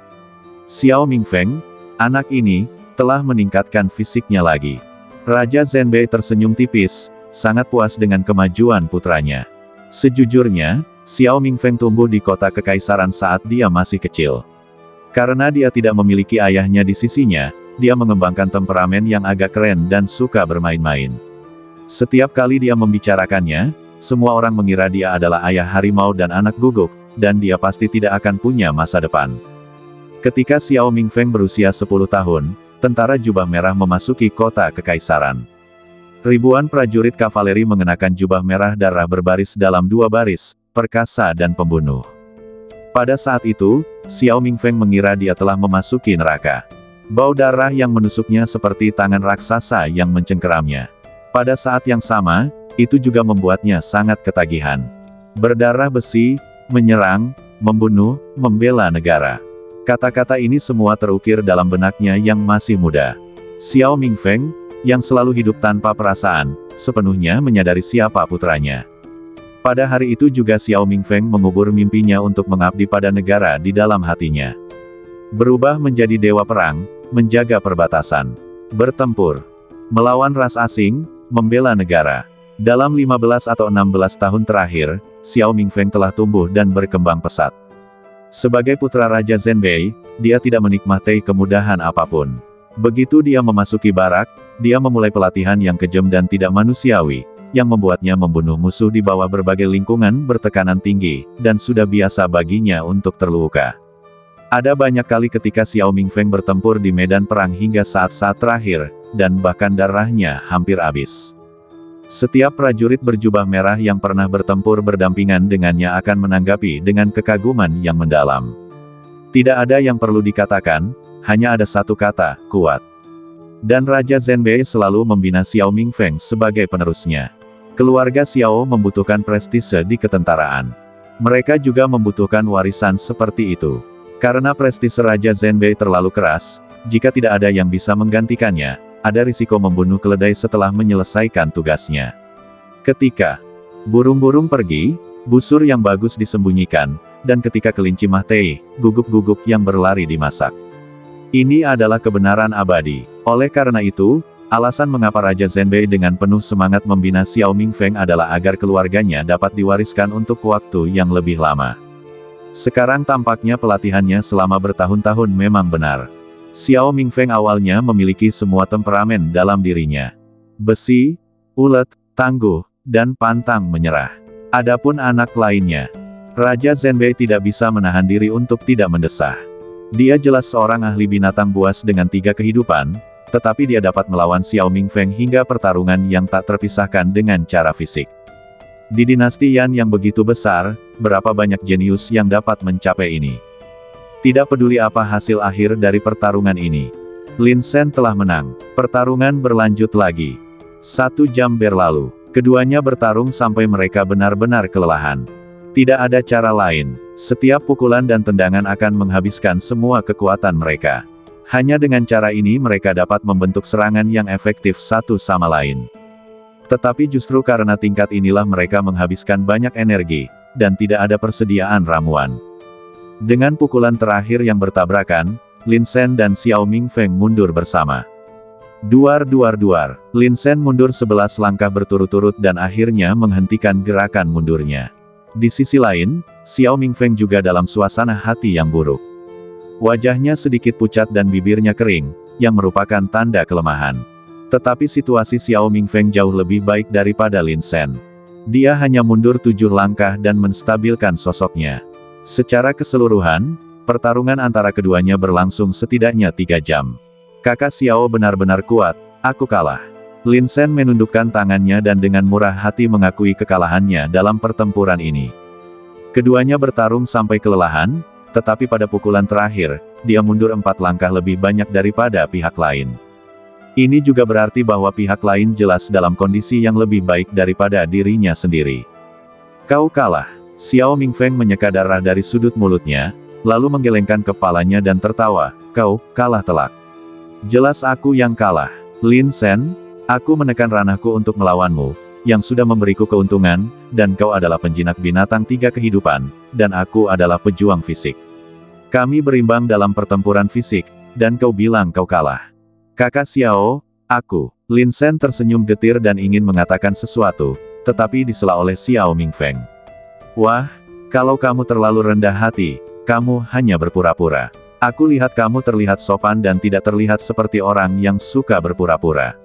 Xiao Mingfeng, anak ini, telah meningkatkan fisiknya lagi. Raja Zenbei tersenyum tipis, sangat puas dengan kemajuan putranya. Sejujurnya, Xiao Mingfeng tumbuh di kota kekaisaran saat dia masih kecil. Karena dia tidak memiliki ayahnya di sisinya, dia mengembangkan temperamen yang agak keren dan suka bermain-main. Setiap kali dia membicarakannya, semua orang mengira dia adalah ayah harimau dan anak guguk, dan dia pasti tidak akan punya masa depan. Ketika Xiao Mingfeng berusia 10 tahun, tentara jubah merah memasuki kota kekaisaran. Ribuan prajurit kavaleri mengenakan jubah merah darah berbaris dalam dua baris, perkasa dan pembunuh. Pada saat itu, Xiao Mingfeng mengira dia telah memasuki neraka. Bau darah yang menusuknya seperti tangan raksasa yang mencengkeramnya. Pada saat yang sama, itu juga membuatnya sangat ketagihan. Berdarah besi, menyerang, membunuh, membela negara. Kata-kata ini semua terukir dalam benaknya yang masih muda. Xiao Mingfeng, yang selalu hidup tanpa perasaan, sepenuhnya menyadari siapa putranya. Pada hari itu juga Xiao Mingfeng mengubur mimpinya untuk mengabdi pada negara di dalam hatinya. Berubah menjadi dewa perang, menjaga perbatasan, bertempur, melawan ras asing, membela negara. Dalam 15 atau 16 tahun terakhir, Xiao Mingfeng telah tumbuh dan berkembang pesat. Sebagai putra Raja Zenbei, dia tidak menikmati kemudahan apapun. Begitu dia memasuki barak, dia memulai pelatihan yang kejam dan tidak manusiawi, yang membuatnya membunuh musuh di bawah berbagai lingkungan bertekanan tinggi, dan sudah biasa baginya untuk terluka. Ada banyak kali ketika Xiao Mingfeng bertempur di medan perang hingga saat-saat terakhir, dan bahkan darahnya hampir habis. Setiap prajurit berjubah merah yang pernah bertempur berdampingan dengannya akan menanggapi dengan kekaguman yang mendalam. Tidak ada yang perlu dikatakan, hanya ada satu kata, kuat. Dan Raja Zenbei selalu membina Xiao Mingfeng sebagai penerusnya. Keluarga Xiao membutuhkan prestise di ketentaraan. Mereka juga membutuhkan warisan seperti itu. Karena prestise Raja Zenbei terlalu keras, jika tidak ada yang bisa menggantikannya, ada risiko membunuh keledai setelah menyelesaikan tugasnya. Ketika burung-burung pergi, busur yang bagus disembunyikan, dan ketika kelinci mati, guguk-guguk yang berlari dimasak. Ini adalah kebenaran abadi. Oleh karena itu, alasan mengapa Raja Zenbei dengan penuh semangat membina Xiao Mingfeng adalah agar keluarganya dapat diwariskan untuk waktu yang lebih lama. Sekarang tampaknya pelatihannya selama bertahun-tahun memang benar. Xiao Mingfeng awalnya memiliki semua temperamen dalam dirinya. Besi, ulet, tangguh, dan pantang menyerah. Adapun anak lainnya, Raja Zenbei tidak bisa menahan diri untuk tidak mendesah. Dia jelas seorang ahli binatang buas dengan 3 kehidupan, tetapi dia dapat melawan Xiao Mingfeng hingga pertarungan yang tak terpisahkan dengan cara fisik. Di dinasti Yan yang begitu besar, berapa banyak jenius yang dapat mencapai ini. Tidak peduli apa hasil akhir dari pertarungan ini. Lin Shen telah menang. Pertarungan berlanjut lagi. 1 jam berlalu. Keduanya bertarung sampai mereka benar-benar kelelahan. Tidak ada cara lain. Setiap pukulan dan tendangan akan menghabiskan semua kekuatan mereka. Hanya dengan cara ini mereka dapat membentuk serangan yang efektif satu sama lain. Tetapi justru karena tingkat inilah mereka menghabiskan banyak energi, dan tidak ada persediaan ramuan. Dengan pukulan terakhir yang bertabrakan, Lin Shen dan Xiao Mingfeng mundur bersama. Duar. Lin Shen mundur 11 langkah berturut-turut dan akhirnya menghentikan gerakan mundurnya. Di sisi lain, Xiao Mingfeng juga dalam suasana hati yang buruk. Wajahnya sedikit pucat dan bibirnya kering, yang merupakan tanda kelemahan. Tetapi situasi Xiao Mingfeng jauh lebih baik daripada Lin Sen. Dia hanya mundur 7 langkah dan menstabilkan sosoknya. Secara keseluruhan, pertarungan antara keduanya berlangsung setidaknya 3 jam. Kakak Xiao benar-benar kuat, aku kalah. Lin Sen menundukkan tangannya dan dengan murah hati mengakui kekalahannya dalam pertempuran ini. Keduanya bertarung sampai kelelahan, tetapi pada pukulan terakhir, dia mundur 4 langkah lebih banyak daripada pihak lain. Ini juga berarti bahwa pihak lain jelas dalam kondisi yang lebih baik daripada dirinya sendiri. Kau kalah. Xiao Mingfeng menyeka darah dari sudut mulutnya, lalu menggelengkan kepalanya dan tertawa, kau kalah telak. Jelas aku yang kalah. Lin Sen, aku menekan ranahku untuk melawanmu, yang sudah memberiku keuntungan, dan kau adalah penjinak binatang 3 kehidupan, dan aku adalah pejuang fisik. Kami berimbang dalam pertempuran fisik, dan kau bilang kau kalah. Kakak Xiao, aku. Lin Sen tersenyum getir dan ingin mengatakan sesuatu, tetapi disela oleh Xiao Mingfeng. Wah, kalau kamu terlalu rendah hati, kamu hanya berpura-pura. Aku lihat kamu terlihat sopan dan tidak terlihat seperti orang yang suka berpura-pura.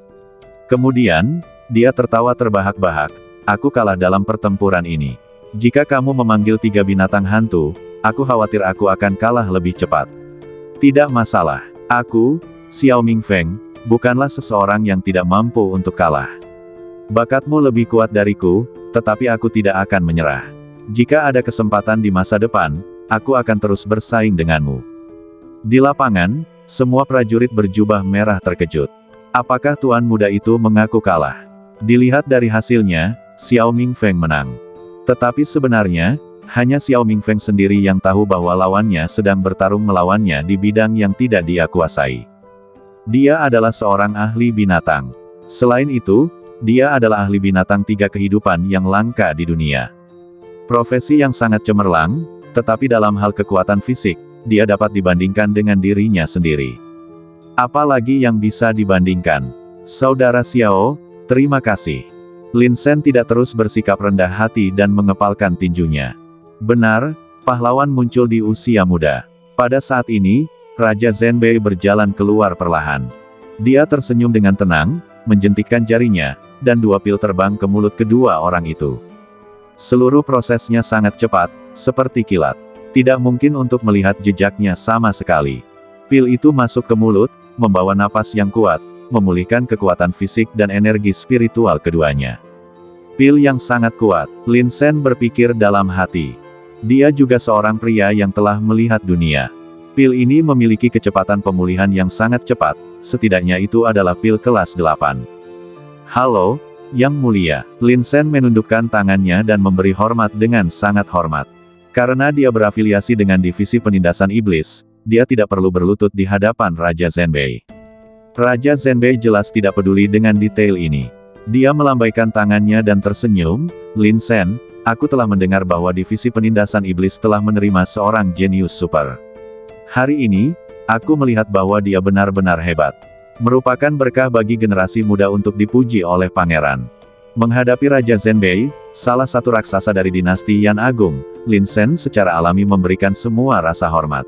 Kemudian, dia tertawa terbahak-bahak, aku kalah dalam pertempuran ini. Jika kamu memanggil 3 binatang hantu, aku khawatir aku akan kalah lebih cepat. Tidak masalah, aku, Xiao Mingfeng, bukanlah seseorang yang tidak mampu untuk kalah. Bakatmu lebih kuat dariku, tetapi aku tidak akan menyerah. Jika ada kesempatan di masa depan, aku akan terus bersaing denganmu. Di lapangan, semua prajurit berjubah merah terkejut. Apakah tuan muda itu mengaku kalah? Dilihat dari hasilnya, Xiao Mingfeng menang. Tetapi sebenarnya, hanya Xiao Mingfeng sendiri yang tahu bahwa lawannya sedang bertarung melawannya di bidang yang tidak dia kuasai. Dia adalah seorang ahli binatang. Selain itu, dia adalah ahli binatang 3 kehidupan yang langka di dunia. Profesi yang sangat cemerlang, tetapi dalam hal kekuatan fisik, dia dapat dibandingkan dengan dirinya sendiri. Apalagi yang bisa dibandingkan? Saudara Xiao, terima kasih. Lin Sen tidak terus bersikap rendah hati dan mengepalkan tinjunya. Benar, pahlawan muncul di usia muda. Pada saat ini, Raja Zhenbei berjalan keluar perlahan. Dia tersenyum dengan tenang, menjentikkan jarinya, dan 2 pil terbang ke mulut kedua orang itu. Seluruh prosesnya sangat cepat, seperti kilat. Tidak mungkin untuk melihat jejaknya sama sekali. Pil itu masuk ke mulut, membawa napas yang kuat, memulihkan kekuatan fisik dan energi spiritual keduanya. Pil yang sangat kuat, Lin Sen berpikir dalam hati. Dia juga seorang pria yang telah melihat dunia. Pil ini memiliki kecepatan pemulihan yang sangat cepat, setidaknya itu adalah pil kelas 8. Halo, Yang Mulia. Lin Sen menundukkan tangannya dan memberi hormat dengan sangat hormat. Karena dia berafiliasi dengan divisi penindasan iblis, dia tidak perlu berlutut di hadapan Raja Zhenbei. Raja Zhenbei jelas tidak peduli dengan detail ini. Dia melambaikan tangannya dan tersenyum, Lin Sen, aku telah mendengar bahwa divisi penindasan iblis telah menerima seorang jenius super. Hari ini, aku melihat bahwa dia benar-benar hebat. Merupakan berkah bagi generasi muda untuk dipuji oleh pangeran. Menghadapi Raja Zhenbei, salah satu raksasa dari dinasti Yan Agung, Lin Sen secara alami memberikan semua rasa hormat.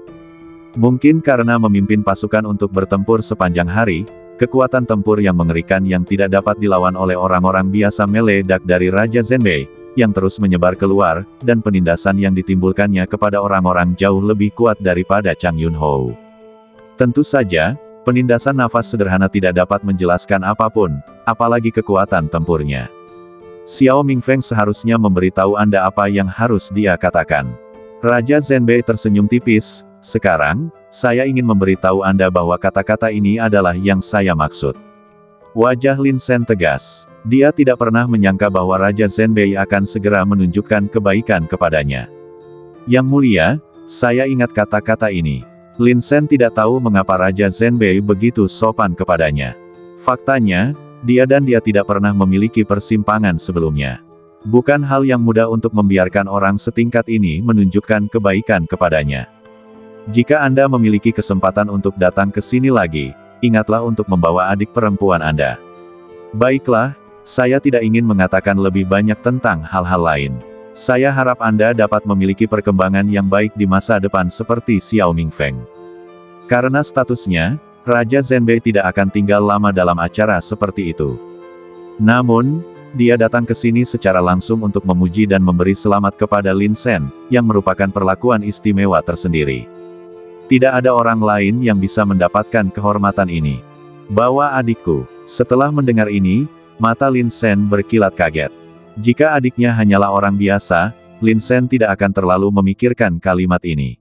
Mungkin karena memimpin pasukan untuk bertempur sepanjang hari, kekuatan tempur yang mengerikan yang tidak dapat dilawan oleh orang-orang biasa meledak dari Raja Zhenbei, yang terus menyebar keluar, dan penindasan yang ditimbulkannya kepada orang-orang jauh lebih kuat daripada Chang Yunhou. Tentu saja, penindasan nafas sederhana tidak dapat menjelaskan apapun, apalagi kekuatan tempurnya. Xiao Mingfeng seharusnya memberitahu Anda apa yang harus dia katakan. Raja Zhenbei tersenyum tipis, sekarang, saya ingin memberitahu Anda bahwa kata-kata ini adalah yang saya maksud. Wajah Lin Sen tegas. Dia tidak pernah menyangka bahwa Raja Zhenbei akan segera menunjukkan kebaikan kepadanya. Yang Mulia, saya ingat kata-kata ini. Lin Sen tidak tahu mengapa Raja Zhenbei begitu sopan kepadanya. Faktanya, dia tidak pernah memiliki persimpangan sebelumnya. Bukan hal yang mudah untuk membiarkan orang setingkat ini menunjukkan kebaikan kepadanya. Jika Anda memiliki kesempatan untuk datang ke sini lagi, ingatlah untuk membawa adik perempuan Anda. Baiklah, saya tidak ingin mengatakan lebih banyak tentang hal-hal lain. Saya harap Anda dapat memiliki perkembangan yang baik di masa depan seperti Xiao Mingfeng. Karena statusnya, Raja Zhenbei tidak akan tinggal lama dalam acara seperti itu. Namun, dia datang ke sini secara langsung untuk memuji dan memberi selamat kepada Lin Shen, yang merupakan perlakuan istimewa tersendiri. Tidak ada orang lain yang bisa mendapatkan kehormatan ini. Bawa adikku. Setelah mendengar ini, mata Lin Shen berkilat kaget. Jika adiknya hanyalah orang biasa, Lin Shen tidak akan terlalu memikirkan kalimat ini.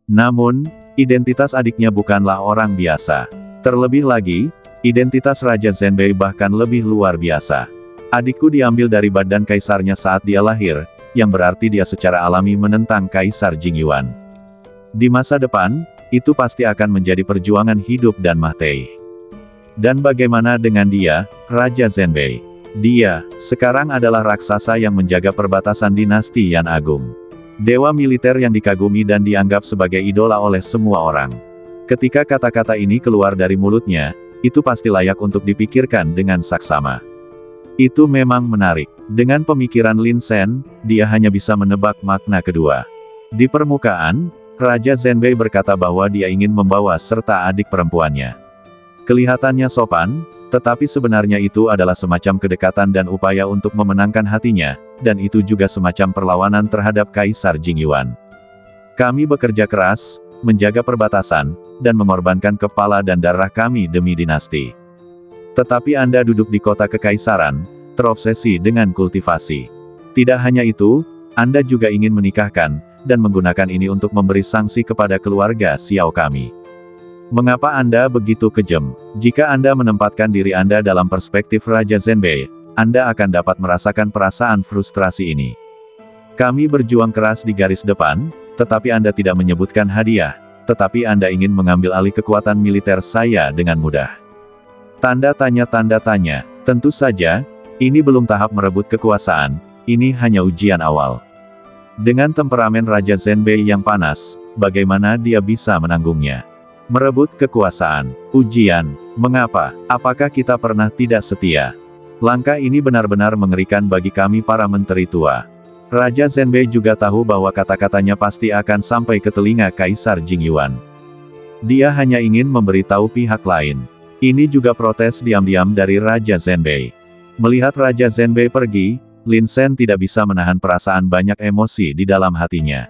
Namun, identitas adiknya bukanlah orang biasa. Terlebih lagi, identitas Raja Zhenbei bahkan lebih luar biasa. Adikku diambil dari badan kaisarnya saat dia lahir, yang berarti dia secara alami menentang Kaisar Jingyuan. Di masa depan, itu pasti akan menjadi perjuangan hidup dan mati. Dan bagaimana dengan dia, Raja Zhenbei? Dia, sekarang adalah raksasa yang menjaga perbatasan dinasti Yan Agung. Dewa militer yang dikagumi dan dianggap sebagai idola oleh semua orang. Ketika kata-kata ini keluar dari mulutnya, itu pasti layak untuk dipikirkan dengan saksama. Itu memang menarik. Dengan pemikiran Lin Shen, dia hanya bisa menebak makna kedua. Di permukaan, Raja Zhenbei berkata bahwa dia ingin membawa serta adik perempuannya. Kelihatannya sopan, tetapi sebenarnya itu adalah semacam kedekatan dan upaya untuk memenangkan hatinya, dan itu juga semacam perlawanan terhadap Kaisar Jingyuan. Kami bekerja keras, menjaga perbatasan, dan mengorbankan kepala dan darah kami demi dinasti. Tetapi Anda duduk di kota kekaisaran, terobsesi dengan kultivasi. Tidak hanya itu, Anda juga ingin menikahkan, dan menggunakan ini untuk memberi sanksi kepada keluarga Xiao kami. Mengapa Anda begitu kejam? Jika Anda menempatkan diri Anda dalam perspektif Raja Zhenbei, Anda akan dapat merasakan perasaan frustrasi ini. Kami berjuang keras di garis depan, tetapi Anda tidak menyebutkan hadiah, tetapi Anda ingin mengambil alih kekuatan militer saya dengan mudah. Tanda tanya, tentu saja, ini belum tahap merebut kekuasaan, ini hanya ujian awal. Dengan temperamen Raja Zhenbei yang panas, bagaimana dia bisa menanggungnya? Merebut kekuasaan, ujian, mengapa? Apakah kita pernah tidak setia? Langkah ini benar-benar mengerikan bagi kami para menteri tua. Raja Zhenbei juga tahu bahwa kata-katanya pasti akan sampai ke telinga Kaisar Jingyuan. Dia hanya ingin memberitahu pihak lain. Ini juga protes diam-diam dari Raja Zhenbei. Melihat Raja Zhenbei pergi, Lin Shen tidak bisa menahan perasaan banyak emosi di dalam hatinya.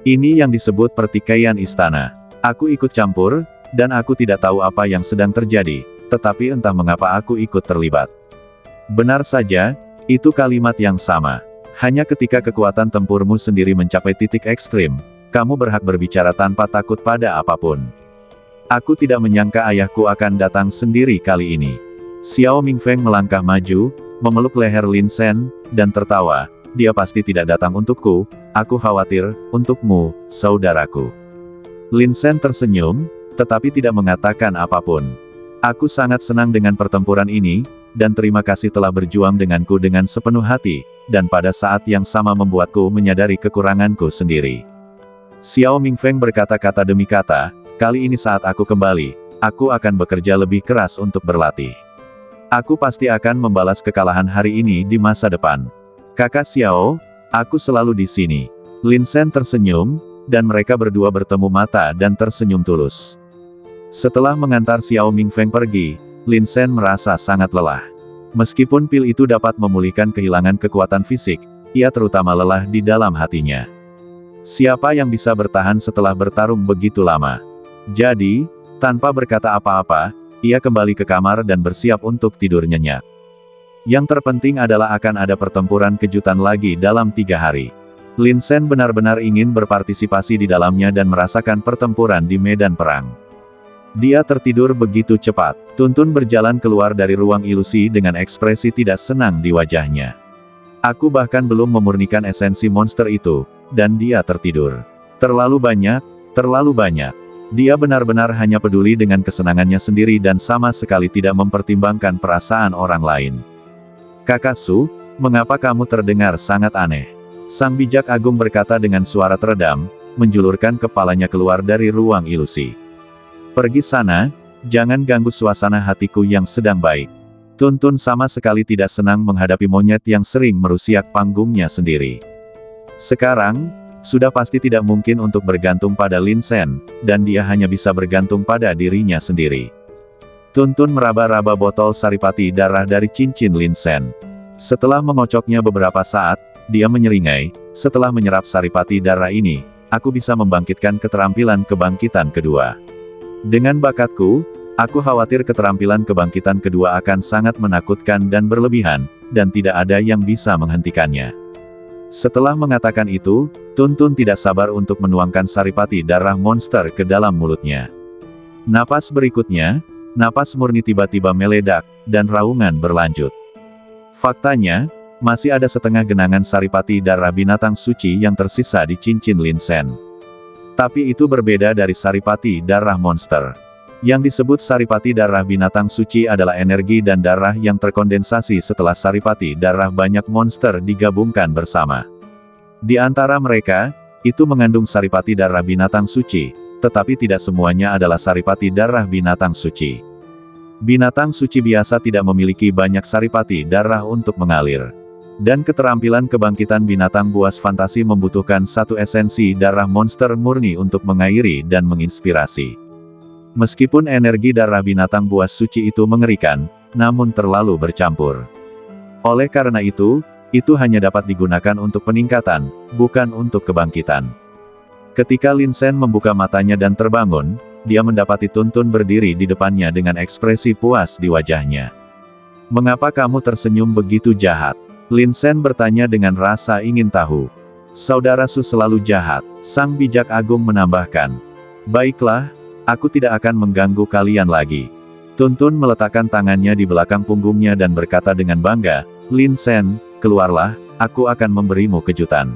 Ini yang disebut pertikaian istana. Aku ikut campur, dan aku tidak tahu apa yang sedang terjadi, tetapi entah mengapa aku ikut terlibat. Benar saja, itu kalimat yang sama. Hanya ketika kekuatan tempurmu sendiri mencapai titik ekstrim, kamu berhak berbicara tanpa takut pada apapun. Aku tidak menyangka ayahku akan datang sendiri kali ini. Xiao Mingfeng melangkah maju, memeluk leher Lin Shen, dan tertawa. Dia pasti tidak datang untukku, aku khawatir, untukmu, saudaraku. Lin Shen tersenyum, tetapi tidak mengatakan apapun. Aku sangat senang dengan pertempuran ini, dan terima kasih telah berjuang denganku dengan sepenuh hati, dan pada saat yang sama membuatku menyadari kekuranganku sendiri. Xiao Mingfeng berkata-kata demi kata, kali ini saat aku kembali, aku akan bekerja lebih keras untuk berlatih. Aku pasti akan membalas kekalahan hari ini di masa depan. Kakak Xiao, aku selalu di sini. Lin Shen tersenyum, dan mereka berdua bertemu mata dan tersenyum tulus. Setelah mengantar Xiao Mingfeng pergi, Lin Shen merasa sangat lelah. Meskipun pil itu dapat memulihkan kehilangan kekuatan fisik, ia terutama lelah di dalam hatinya. Siapa yang bisa bertahan setelah bertarung begitu lama? Jadi, tanpa berkata apa-apa, ia kembali ke kamar dan bersiap untuk tidur nyenyak. Yang terpenting adalah akan ada pertempuran kejutan lagi dalam 3 hari. Lin Shen benar-benar ingin berpartisipasi di dalamnya dan merasakan pertempuran di medan perang. Dia tertidur begitu cepat. Tuntun berjalan keluar dari ruang ilusi dengan ekspresi tidak senang di wajahnya. Aku bahkan belum memurnikan esensi monster itu, dan dia tertidur. Terlalu banyak, terlalu banyak. Dia benar-benar hanya peduli dengan kesenangannya sendiri dan sama sekali tidak mempertimbangkan perasaan orang lain. Kakak Su, mengapa kamu terdengar sangat aneh? Sang bijak agung berkata dengan suara teredam, menjulurkan kepalanya keluar dari ruang ilusi. Pergi sana, jangan ganggu suasana hatiku yang sedang baik. Tuntun sama sekali tidak senang menghadapi monyet yang sering merusiak panggungnya sendiri. Sekarang, sudah pasti tidak mungkin untuk bergantung pada Lin Sen, dan dia hanya bisa bergantung pada dirinya sendiri. Tuntun meraba-raba botol saripati darah dari cincin Lin Sen. Setelah mengocoknya beberapa saat, dia menyeringai, setelah menyerap saripati darah ini, aku bisa membangkitkan keterampilan kebangkitan kedua. Dengan bakatku, aku khawatir keterampilan kebangkitan kedua akan sangat menakutkan dan berlebihan, dan tidak ada yang bisa menghentikannya. Setelah mengatakan itu, Tuntun tidak sabar untuk menuangkan saripati darah monster ke dalam mulutnya. Napas berikutnya, napas murni tiba-tiba meledak, dan raungan berlanjut. Faktanya, masih ada setengah genangan saripati darah binatang suci yang tersisa di cincin Lin Sen. Tapi itu berbeda dari saripati darah monster. Yang disebut saripati darah binatang suci adalah energi dan darah yang terkondensasi setelah saripati darah banyak monster digabungkan bersama. Di antara mereka, itu mengandung saripati darah binatang suci, tetapi tidak semuanya adalah saripati darah binatang suci. Binatang suci biasa tidak memiliki banyak saripati darah untuk mengalir. Dan keterampilan kebangkitan binatang buas fantasi membutuhkan satu esensi darah monster murni untuk mengairi dan menginspirasi. Meskipun energi darah binatang buas suci itu mengerikan, namun terlalu bercampur. Oleh karena itu hanya dapat digunakan untuk peningkatan, bukan untuk kebangkitan. Ketika Lin Sen membuka matanya dan terbangun, dia mendapati Tuntun berdiri di depannya dengan ekspresi puas di wajahnya. "Mengapa kamu tersenyum begitu jahat?" Lin Sen bertanya dengan rasa ingin tahu. "Saudara Su selalu jahat," Sang Bijak Agung menambahkan. "Baiklah, aku tidak akan mengganggu kalian lagi." Tuntun meletakkan tangannya di belakang punggungnya dan berkata dengan bangga, "Lin Sen, keluarlah, aku akan memberimu kejutan."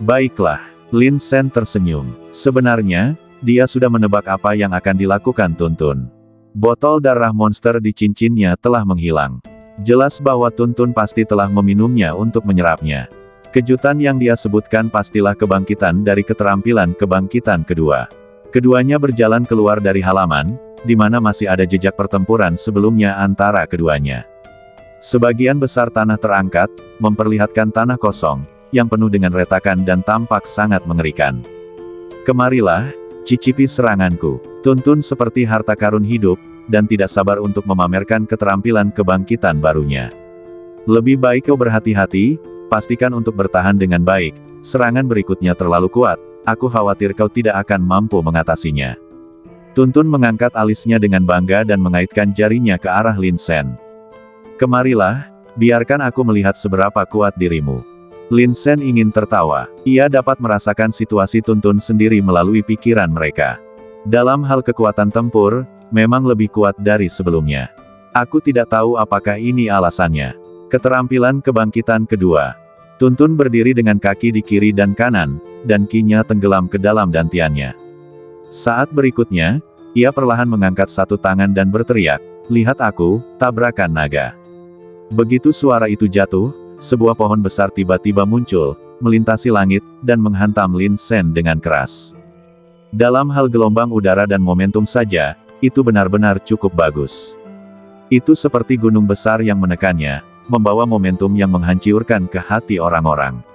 "Baiklah." Lin Sen tersenyum. Sebenarnya, dia sudah menebak apa yang akan dilakukan Tuntun. Botol darah monster di cincinnya telah menghilang. Jelas bahwa Tuntun pasti telah meminumnya untuk menyerapnya. Kejutan yang dia sebutkan pastilah kebangkitan dari keterampilan kebangkitan kedua. Keduanya berjalan keluar dari halaman, di mana masih ada jejak pertempuran sebelumnya antara keduanya. Sebagian besar tanah terangkat, memperlihatkan tanah kosong, yang penuh dengan retakan dan tampak sangat mengerikan. "Kemarilah, cicipi seranganku." Tuntun seperti harta karun hidup, dan tidak sabar untuk memamerkan keterampilan kebangkitan barunya. "Lebih baik kau berhati-hati, pastikan untuk bertahan dengan baik, serangan berikutnya terlalu kuat, aku khawatir kau tidak akan mampu mengatasinya." Tuntun mengangkat alisnya dengan bangga dan mengaitkan jarinya ke arah Lin Sen. "Kemarilah, biarkan aku melihat seberapa kuat dirimu." Lin Sen ingin tertawa. Ia dapat merasakan situasi Tuntun sendiri melalui pikiran mereka. Dalam hal kekuatan tempur, memang lebih kuat dari sebelumnya. Aku tidak tahu apakah ini alasannya. Keterampilan kebangkitan kedua. Tuntun berdiri dengan kaki di kiri dan kanan, dan kinya tenggelam ke dalam dantiannya. Saat berikutnya, ia perlahan mengangkat satu tangan dan berteriak, "Lihat aku, tabrakan naga." Begitu suara itu jatuh, sebuah pohon besar tiba-tiba muncul, melintasi langit, dan menghantam Lin Sen dengan keras. Dalam hal gelombang udara dan momentum saja, itu benar-benar cukup bagus. Itu seperti gunung besar yang menekannya, membawa momentum yang menghancurkan ke hati orang-orang.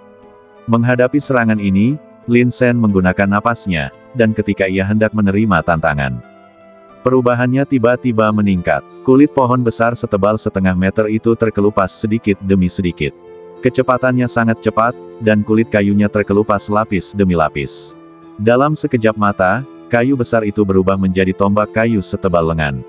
Menghadapi serangan ini, Lin Sen menggunakan napasnya, dan ketika ia hendak menerima tantangan, perubahannya tiba-tiba meningkat. Kulit pohon besar setebal setengah meter itu terkelupas sedikit demi sedikit. Kecepatannya sangat cepat, dan kulit kayunya terkelupas lapis demi lapis. Dalam sekejap mata, kayu besar itu berubah menjadi tombak kayu setebal lengan.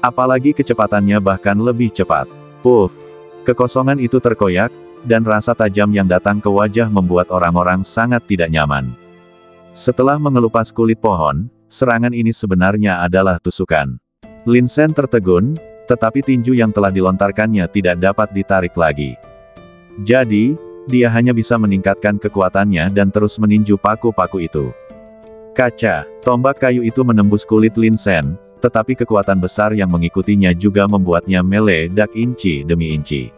Apalagi kecepatannya bahkan lebih cepat. Puff! Kekosongan itu terkoyak, dan rasa tajam yang datang ke wajah membuat orang-orang sangat tidak nyaman. Setelah mengelupas kulit pohon, serangan ini sebenarnya adalah tusukan. Lin Sen tertegun, tetapi tinju yang telah dilontarkannya tidak dapat ditarik lagi. Jadi, dia hanya bisa meningkatkan kekuatannya dan terus meninju paku-paku itu. Kaca, tombak kayu itu menembus kulit Lin Sen, tetapi kekuatan besar yang mengikutinya juga membuatnya meledak inci demi inci.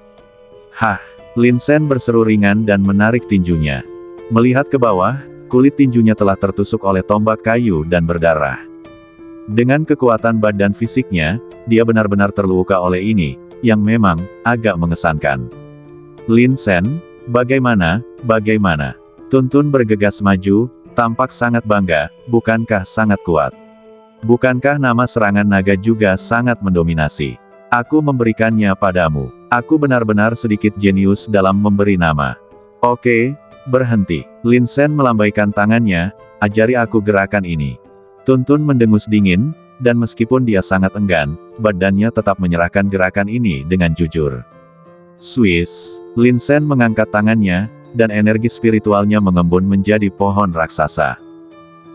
"Hah!" Lin Sen berseru ringan dan menarik tinjunya. Melihat ke bawah, kulit tinjunya telah tertusuk oleh tombak kayu dan berdarah. Dengan kekuatan badan fisiknya, dia benar-benar terluka oleh ini, yang memang agak mengesankan. "Lin Sen, Bagaimana, bagaimana? Tuntun bergegas maju, tampak sangat bangga, bukankah sangat kuat? Bukankah nama serangan naga juga sangat mendominasi? Aku memberikannya padamu. Aku benar-benar sedikit jenius dalam memberi nama. Oke, berhenti. Lin Sen melambaikan tangannya, ajari aku gerakan ini. Tuntun mendengus dingin, dan meskipun dia sangat enggan, badannya tetap menyerahkan gerakan ini dengan jujur. Swiss, Lin Sen mengangkat tangannya, dan energi spiritualnya mengembun menjadi pohon raksasa.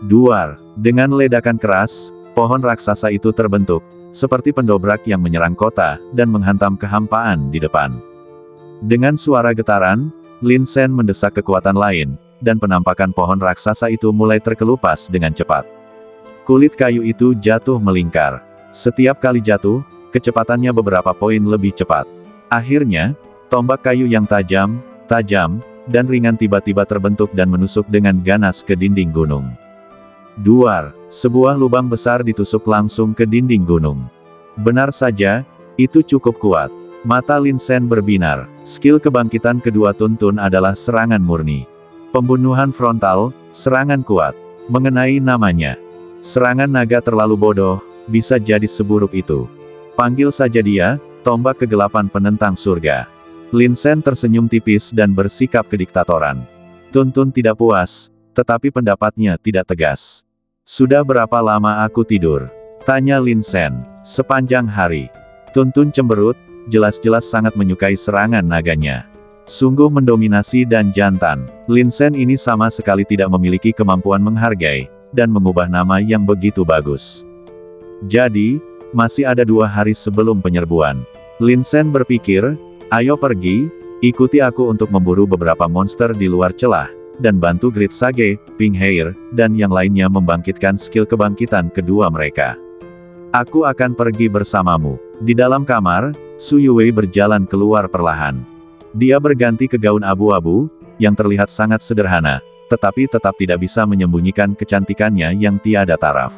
Duar, dengan ledakan keras, pohon raksasa itu terbentuk, seperti pendobrak yang menyerang kota, dan menghantam kehampaan di depan. Dengan suara getaran, Lin Sen mendesak kekuatan lain, dan penampakan pohon raksasa itu mulai terkelupas dengan cepat. Kulit kayu itu jatuh melingkar. Setiap kali jatuh, kecepatannya beberapa poin lebih cepat. Akhirnya, tombak kayu yang tajam, dan ringan tiba-tiba terbentuk dan menusuk dengan ganas ke dinding gunung. Duar, sebuah lubang besar ditusuk langsung ke dinding gunung. Benar saja, itu cukup kuat. Mata Lin Sen berbinar. Skill kebangkitan kedua Tuntun adalah serangan murni. Pembunuhan frontal, serangan kuat. Mengenai namanya, serangan naga terlalu bodoh, bisa jadi seburuk itu. Panggil saja dia, tombak kegelapan penentang surga. Lin Sen tersenyum tipis dan bersikap kediktatoran. Tuntun tidak puas, tetapi pendapatnya tidak tegas. Sudah berapa lama aku tidur? Tanya Lin Sen. Sepanjang hari. Tuntun cemberut, jelas-jelas sangat menyukai serangan naganya. Sungguh mendominasi dan jantan. Lin Sen ini sama sekali tidak memiliki kemampuan menghargai, dan mengubah nama yang begitu bagus. Jadi, masih ada 2 hari sebelum penyerbuan. Lin Sen berpikir, ayo pergi, ikuti aku untuk memburu beberapa monster di luar celah, dan bantu Grid Sage, Pink Hair, dan yang lainnya membangkitkan skill kebangkitan kedua mereka. Aku akan pergi bersamamu. Di dalam kamar, Su Yuwei berjalan keluar perlahan. Dia berganti ke gaun abu-abu, yang terlihat sangat sederhana, tetapi tetap tidak bisa menyembunyikan kecantikannya yang tiada taraf.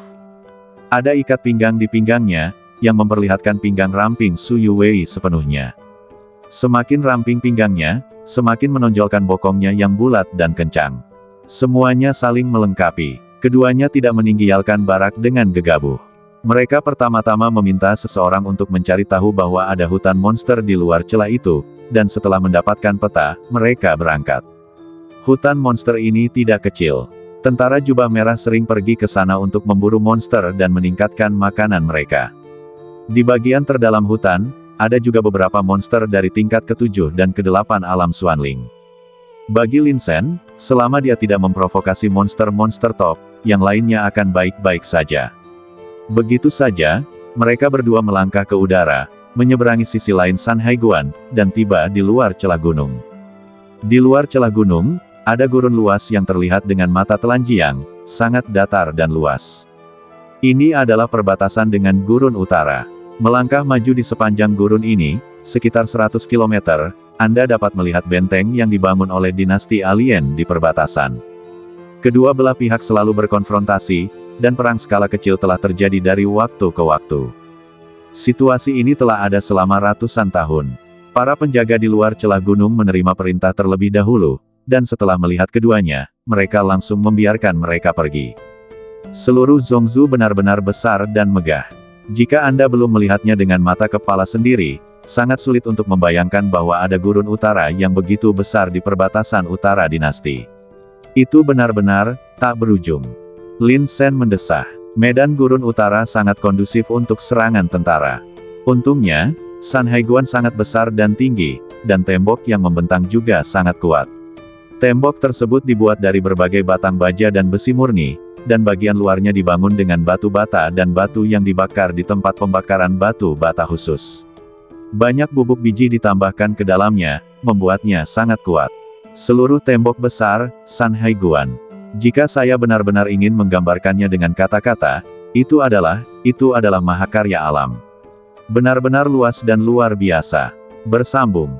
Ada ikat pinggang di pinggangnya, yang memperlihatkan pinggang ramping Su Yuwei sepenuhnya. Semakin ramping pinggangnya, semakin menonjolkan bokongnya yang bulat dan kencang. Semuanya saling melengkapi. Keduanya tidak meninggialkan barak dengan gegabah. Mereka pertama-tama meminta seseorang untuk mencari tahu bahwa ada hutan monster di luar celah itu, dan setelah mendapatkan peta, mereka berangkat. Hutan monster ini tidak kecil. Tentara jubah merah sering pergi ke sana untuk memburu monster dan meningkatkan makanan mereka. Di bagian terdalam hutan, ada juga beberapa monster dari tingkat ke-7 dan ke-8 alam Xuanling. Bagi Lin Sen, selama dia tidak memprovokasi monster-monster top, yang lainnya akan baik-baik saja. Begitu saja, mereka berdua melangkah ke udara, menyeberangi sisi lain San Haiguan, dan tiba di luar celah gunung. Di luar celah gunung, ada gurun luas yang terlihat dengan mata telanjang, sangat datar dan luas. Ini adalah perbatasan dengan gurun utara. Melangkah maju di sepanjang gurun ini, sekitar 100 km, Anda dapat melihat benteng yang dibangun oleh dinasti alien di perbatasan. Kedua belah pihak selalu berkonfrontasi, dan perang skala kecil telah terjadi dari waktu ke waktu. Situasi ini telah ada selama ratusan tahun. Para penjaga di luar celah gunung menerima perintah terlebih dahulu, dan setelah melihat keduanya, mereka langsung membiarkan mereka pergi. Seluruh Zhongzhou benar-benar besar dan megah. Jika Anda belum melihatnya dengan mata kepala sendiri, sangat sulit untuk membayangkan bahwa ada gurun utara yang begitu besar di perbatasan utara dinasti. Itu benar-benar tak berujung. Lin Sen mendesah. Medan gurun utara sangat kondusif untuk serangan tentara. Untungnya, San Haiguan sangat besar dan tinggi, dan tembok yang membentang juga sangat kuat. Tembok tersebut dibuat dari berbagai batang baja dan besi murni, dan bagian luarnya dibangun dengan batu bata dan batu yang dibakar di tempat pembakaran batu bata khusus. Banyak bubuk biji ditambahkan ke dalamnya, membuatnya sangat kuat. Seluruh tembok besar, San Haiguan. Jika saya benar-benar ingin menggambarkannya dengan kata-kata, itu adalah mahakarya alam. Benar-benar luas dan luar biasa. Bersambung.